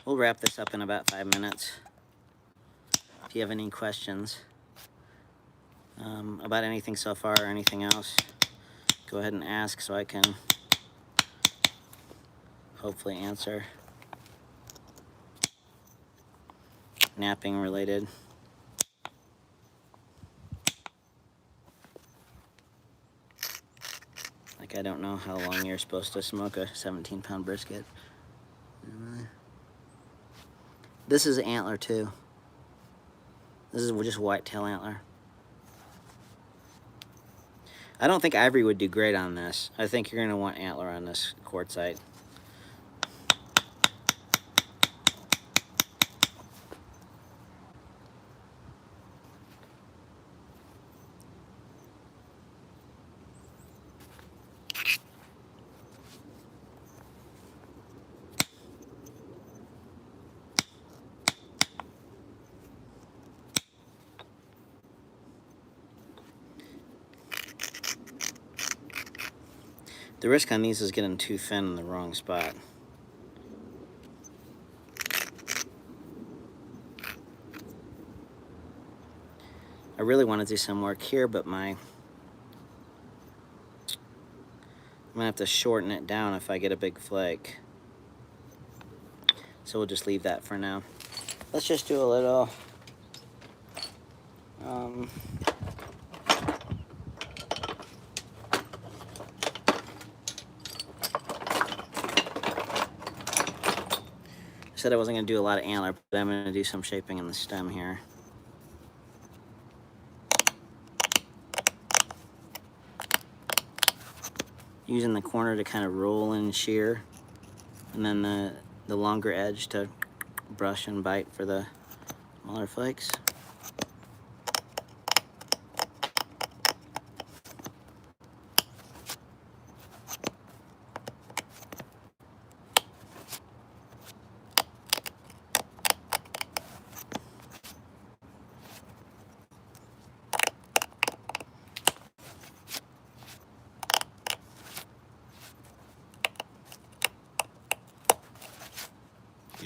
We'll wrap this up in about 5 minutes. If you have any questions about anything so far or anything else, go ahead and ask so I can hopefully answer. Knapping related. Like, I don't know how long you're supposed to smoke a 17-pound brisket. This is antler too. This is just whitetail antler. I don't think ivory would do great on this. I think you're going to want antler on this quartzite. The risk on these is getting too thin in the wrong spot. I really want to do some work here, but I'm gonna have to shorten it down if I get a big flake. So we'll just leave that for now. Let's just do a little I said I wasn't going to do a lot of antler, but I'm going to do some shaping in the stem here. Using the corner to kind of roll and shear, and then the longer edge to brush and bite for the smaller flakes.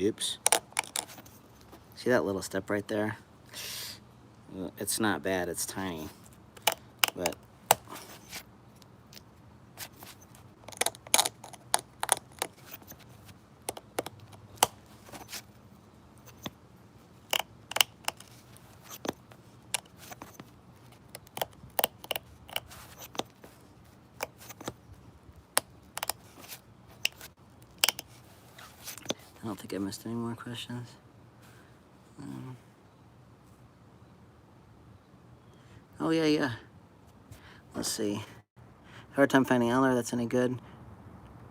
Oops. See that little step right there? It's not bad, it's tiny, but I don't think I missed any more questions. Oh, yeah. Let's see. Hard time finding antler that's any good.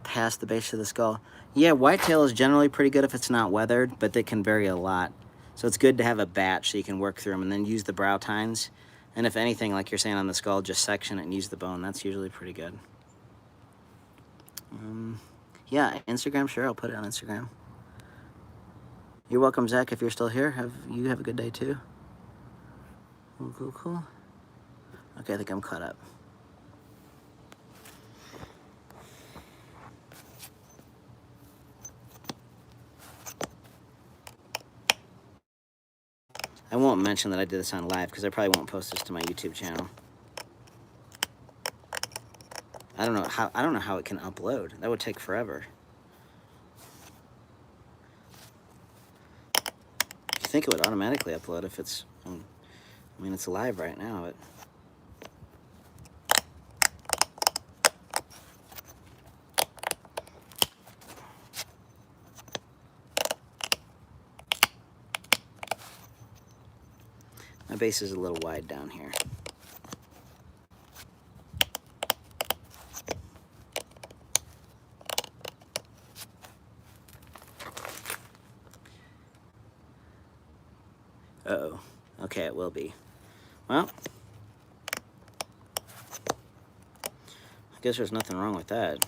Past the base of the skull. Yeah, whitetail is generally pretty good if it's not weathered, but they can vary a lot. So it's good to have a batch so you can work through them and then use the brow tines And if anything, like you're saying on the skull, just section it and use the bone. That's usually pretty good. Yeah, Instagram, sure, I'll put it on Instagram. You're welcome, Zach, if you're still here. Have a good day, too. Cool. Okay, I think I'm caught up. I won't mention that I did this on live because I probably won't post this to my YouTube channel. I don't know how it can upload. That would take forever. You think it would automatically upload if it's, I mean, it's live right now, but. My base is a little wide down here. Uh-oh. Okay, it will be. Well, I guess there's nothing wrong with that.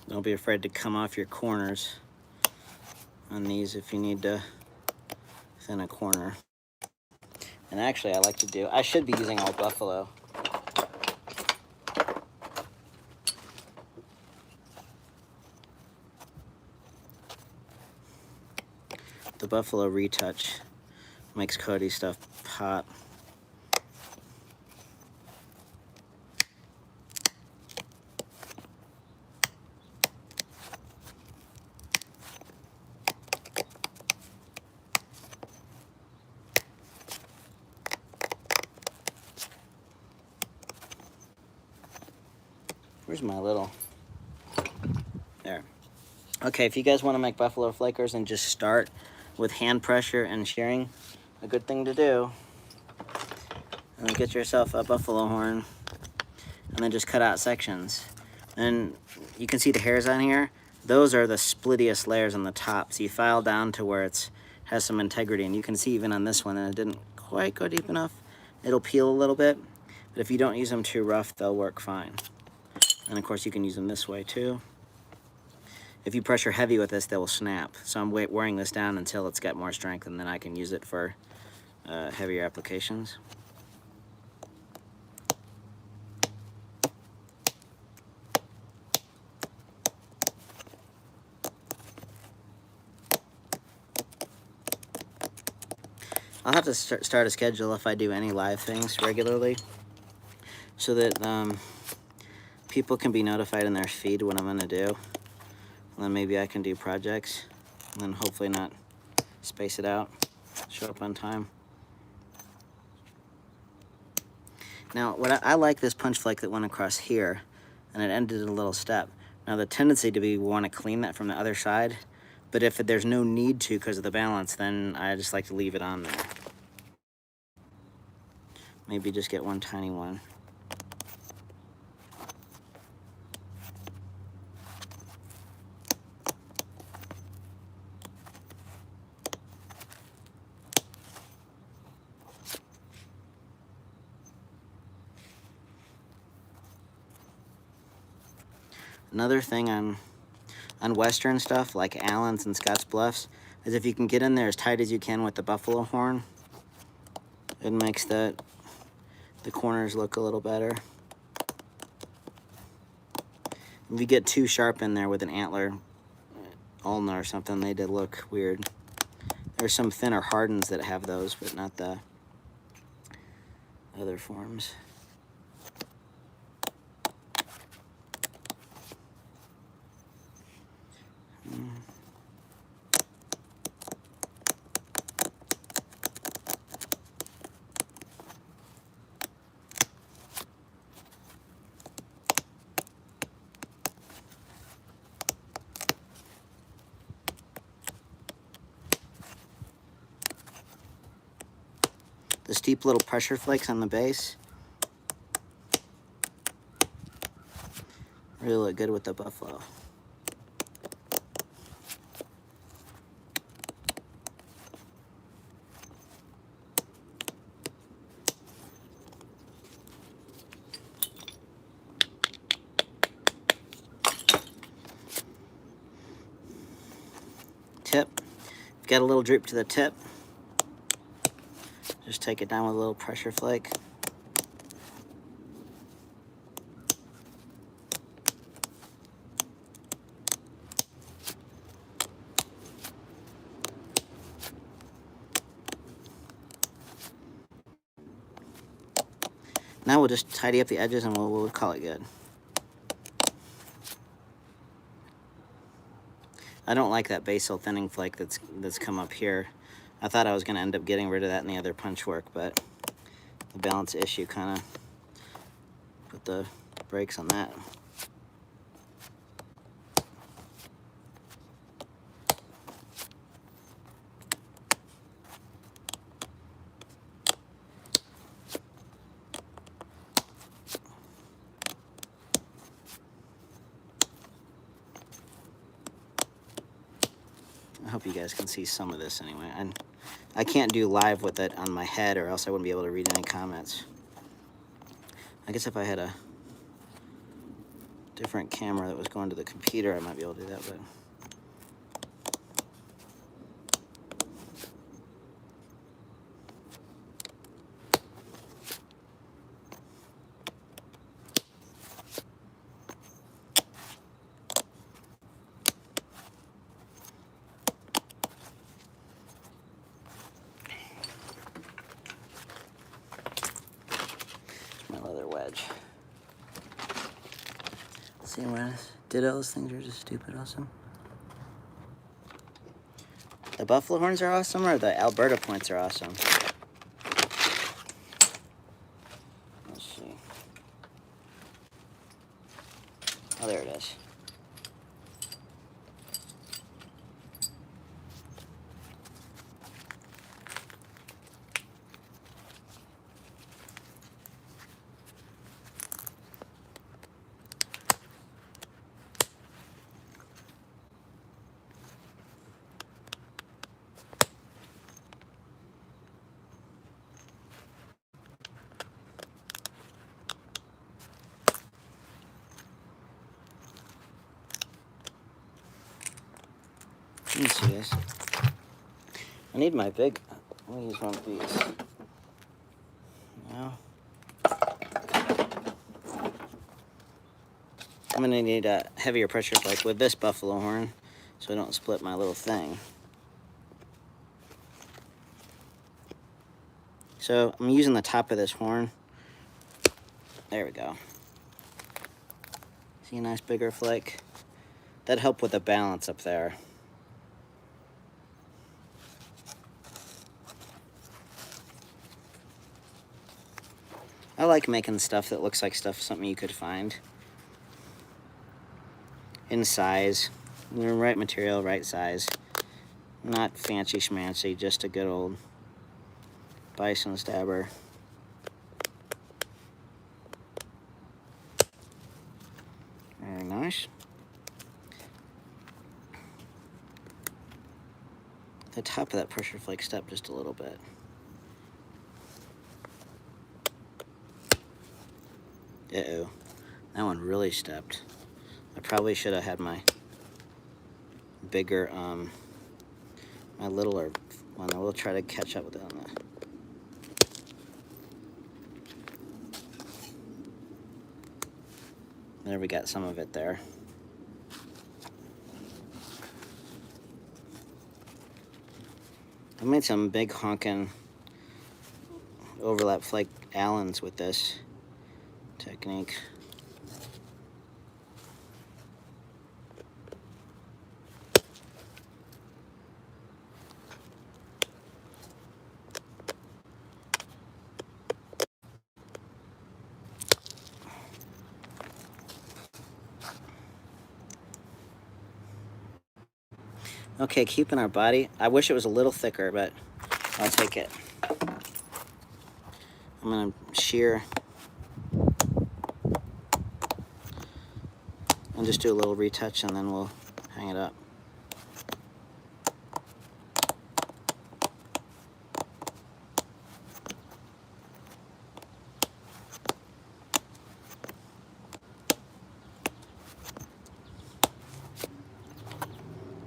Don't be afraid to come off your corners on these if you need to thin a corner. And actually, I should be using all buffalo. The buffalo retouch makes Cody's stuff pop. Where's my little... There. Okay, if you guys want to make buffalo flakers and just start with hand pressure and shearing, a good thing to do. And then get yourself a buffalo horn and then just cut out sections. And you can see the hairs on here. Those are the splittiest layers on the top. So you file down to where it has some integrity. And you can see even on this one, and it didn't quite go deep enough, it'll peel a little bit. But if you don't use them too rough, they'll work fine. And of course you can use them this way too. If you pressure heavy with this, they will snap. So I'm wearing this down until it's got more strength, and then I can use it for heavier applications. I'll have to start a schedule if I do any live things regularly, so that people can be notified in their feed what I'm going to do. And then maybe I can do projects, and then hopefully not space it out, show up on time. Now, I like this punch flake that went across here, and it ended in a little step. Now, the tendency to be want to clean that from the other side, but if there's no need to because of the balance, then I just like to leave it on there. Maybe just get one tiny one. Another thing on Western stuff, like Allen's and Scotts Bluffs, is if you can get in there as tight as you can with the buffalo horn, it makes the The corners look a little better. If you get too sharp in there with an antler ulna or something, they did look weird. There's some thinner hardens that have those, but not the other forms. The steep little pressure flakes on the base really look good with the buffalo. Tip, you've got a little droop to the tip. Just take it down with a little pressure flake. Now we'll just tidy up the edges and we'll call it good. I don't like that basal thinning flake that's come up here. I thought I was going to end up getting rid of that in the other punch work, but the balance issue kind of put the brakes on that. I hope you guys can see some of this anyway. I can't do live with it on my head or else I wouldn't be able to read any comments. I guess if I had a different camera that was going to the computer, I might be able to do that, but my leather wedge. See what dittos things are just stupid awesome. The buffalo horns are awesome, or the Alberta points are awesome. Let's see. Oh, there it is. Let me see this. I need my big. Let me use one of these. Now, I'm gonna need a heavier pressure flake with this buffalo horn, so I don't split my little thing. So I'm using the top of this horn. There we go. See a nice bigger flake? That'd help with the balance up there. I like making stuff that looks like something you could find. In size, right material, right size. Not fancy schmancy, just a good old bison stabber. Very nice. The top of that pressure flake stepped just a little bit. Uh-oh, that one really stepped. I probably should have had my bigger, my littler one. I will try to catch up with it on that. There, we got some of it there. I made some big honkin' overlap flake Allens with this technique. Okay, keeping our body. I wish it was a little thicker, but I'll take it. I'm gonna shear and just do a little retouch, and then we'll hang it up.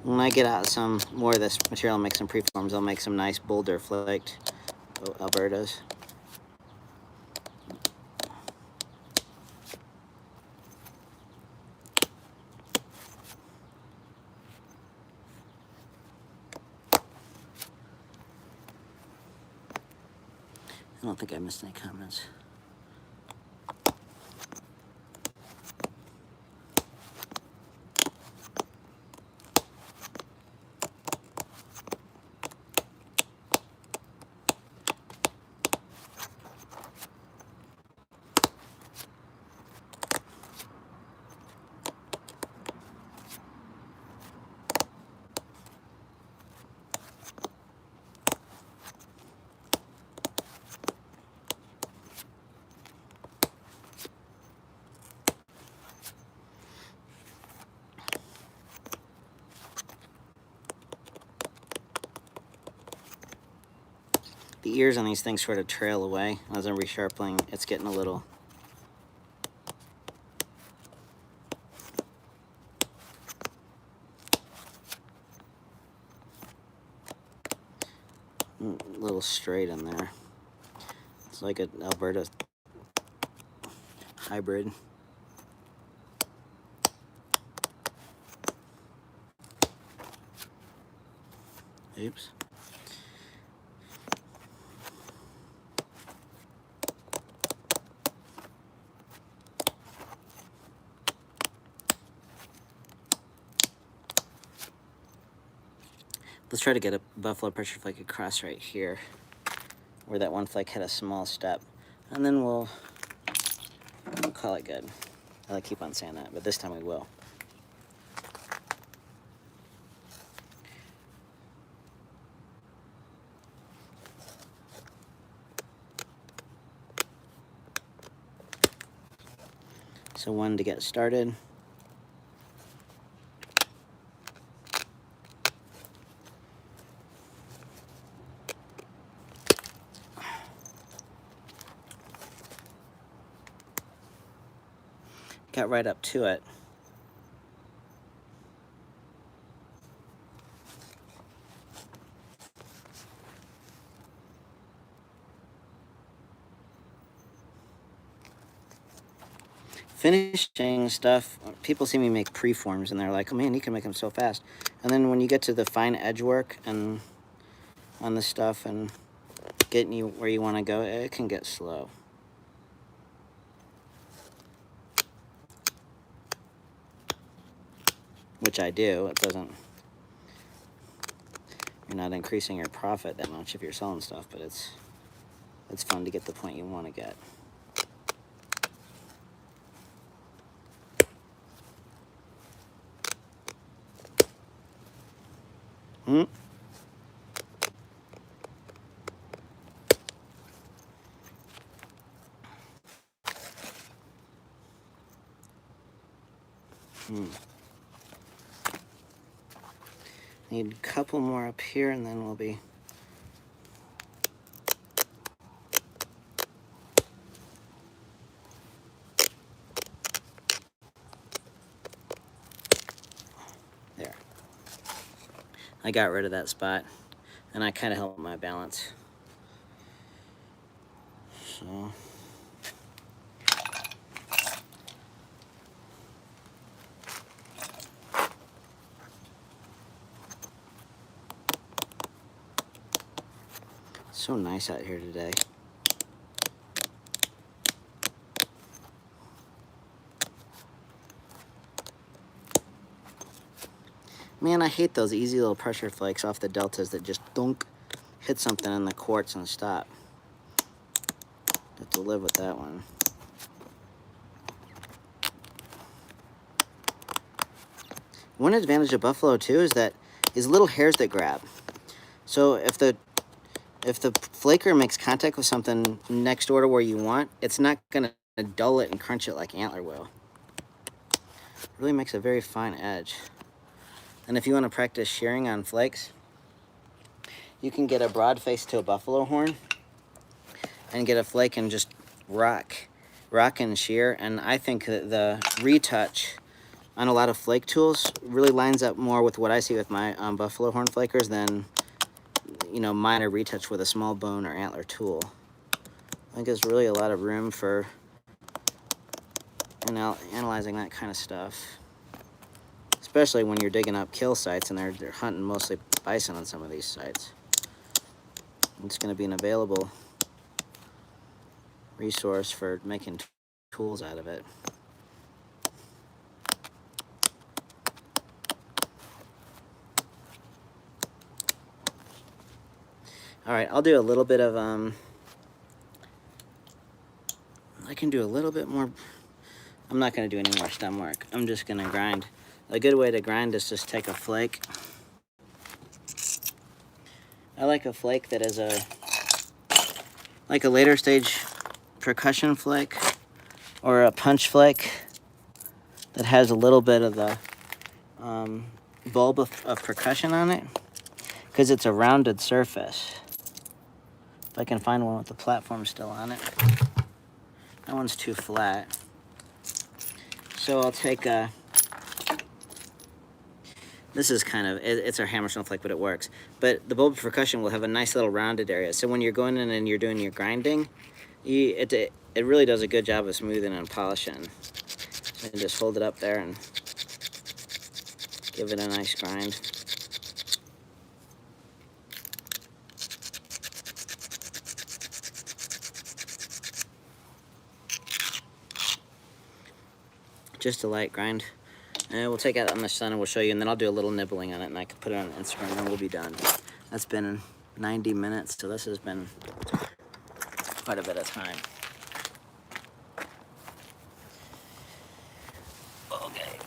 When I get out some more of this material and make some preforms, I'll make some nice boulder flaked Albertas. I don't think I missed any comments. The ears on these things sort of trail away as I'm resharpening. It's getting a little straight in there. It's like an Alberta hybrid. Oops. Let's try to get a buffalo pressure flake across right here, where that one flake had a small step. And then we'll call it good. I keep on saying that, but this time we will. So one to get started. Got right up to it. Finishing stuff, people see me make preforms and they're like, oh man, you can make them so fast. And then when you get to the fine edge work and on this stuff and getting you where you want to go, it can get slow. Which I do. It doesn't, you're not increasing your profit that much if you're selling stuff, but it's fun to get the point you want to get. Need a couple more up here, and then we'll be there. I got rid of that spot, and I kind of helped my balance. So So nice out here today. Man, I hate those easy little pressure flakes off the deltas that just dunk, hit something in the quartz and stop. Have to live with that one. One advantage of buffalo too is little hairs that grab. So if the flaker makes contact with something next door to where you want, it's not gonna dull it and crunch it like antler will. It really makes a very fine edge. And if you want to practice shearing on flakes, you can get a broad face to a buffalo horn and get a flake and just rock and shear. And I think that the retouch on a lot of flake tools really lines up more with what I see with my buffalo horn flakers than, you know, minor retouch with a small bone or antler tool. I think there's really a lot of room for analyzing that kind of stuff, especially when you're digging up kill sites and they're hunting mostly bison on some of these sites. It's going to be an available resource for making tools out of it. All right, I'll do a little bit of, I can do a little bit more. I'm not going to do any more stem work. I'm just going to grind. A good way to grind is just take a flake. I like a flake that is like a later stage percussion flake or a punch flake that has a little bit of the bulb of percussion on it, because it's a rounded surface. If I can find one with the platform still on it. That one's too flat. So I'll take a, this is kind of, it's a hammerstone flake, but it works. But the bulb of percussion will have a nice little rounded area. So when you're going in and you're doing your grinding, it really does a good job of smoothing and polishing. So you just hold it up there and give it a nice grind. Just a light grind. And we'll take it out on the sun and we'll show you, and then I'll do a little nibbling on it and I can put it on Instagram and we'll be done. That's been 90 minutes, so this has been quite a bit of time. Okay.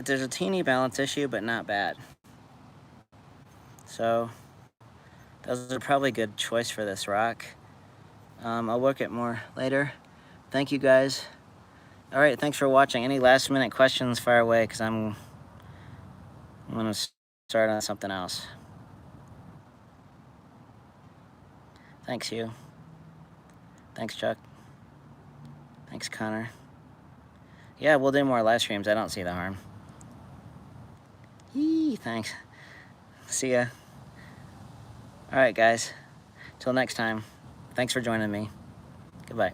There's a teeny balance issue, but not bad. So those are probably a good choice for this rock. I'll work it more later. Thank you guys. All right, thanks for watching. Any last minute questions, fire away, because I'm gonna start on something else. Thanks, Hugh. Thanks, Chuck. Thanks, Connor. Yeah, we'll do more live streams. I don't see the harm. Yee, thanks. See ya. All right, guys. Till next time. Thanks for joining me. Goodbye.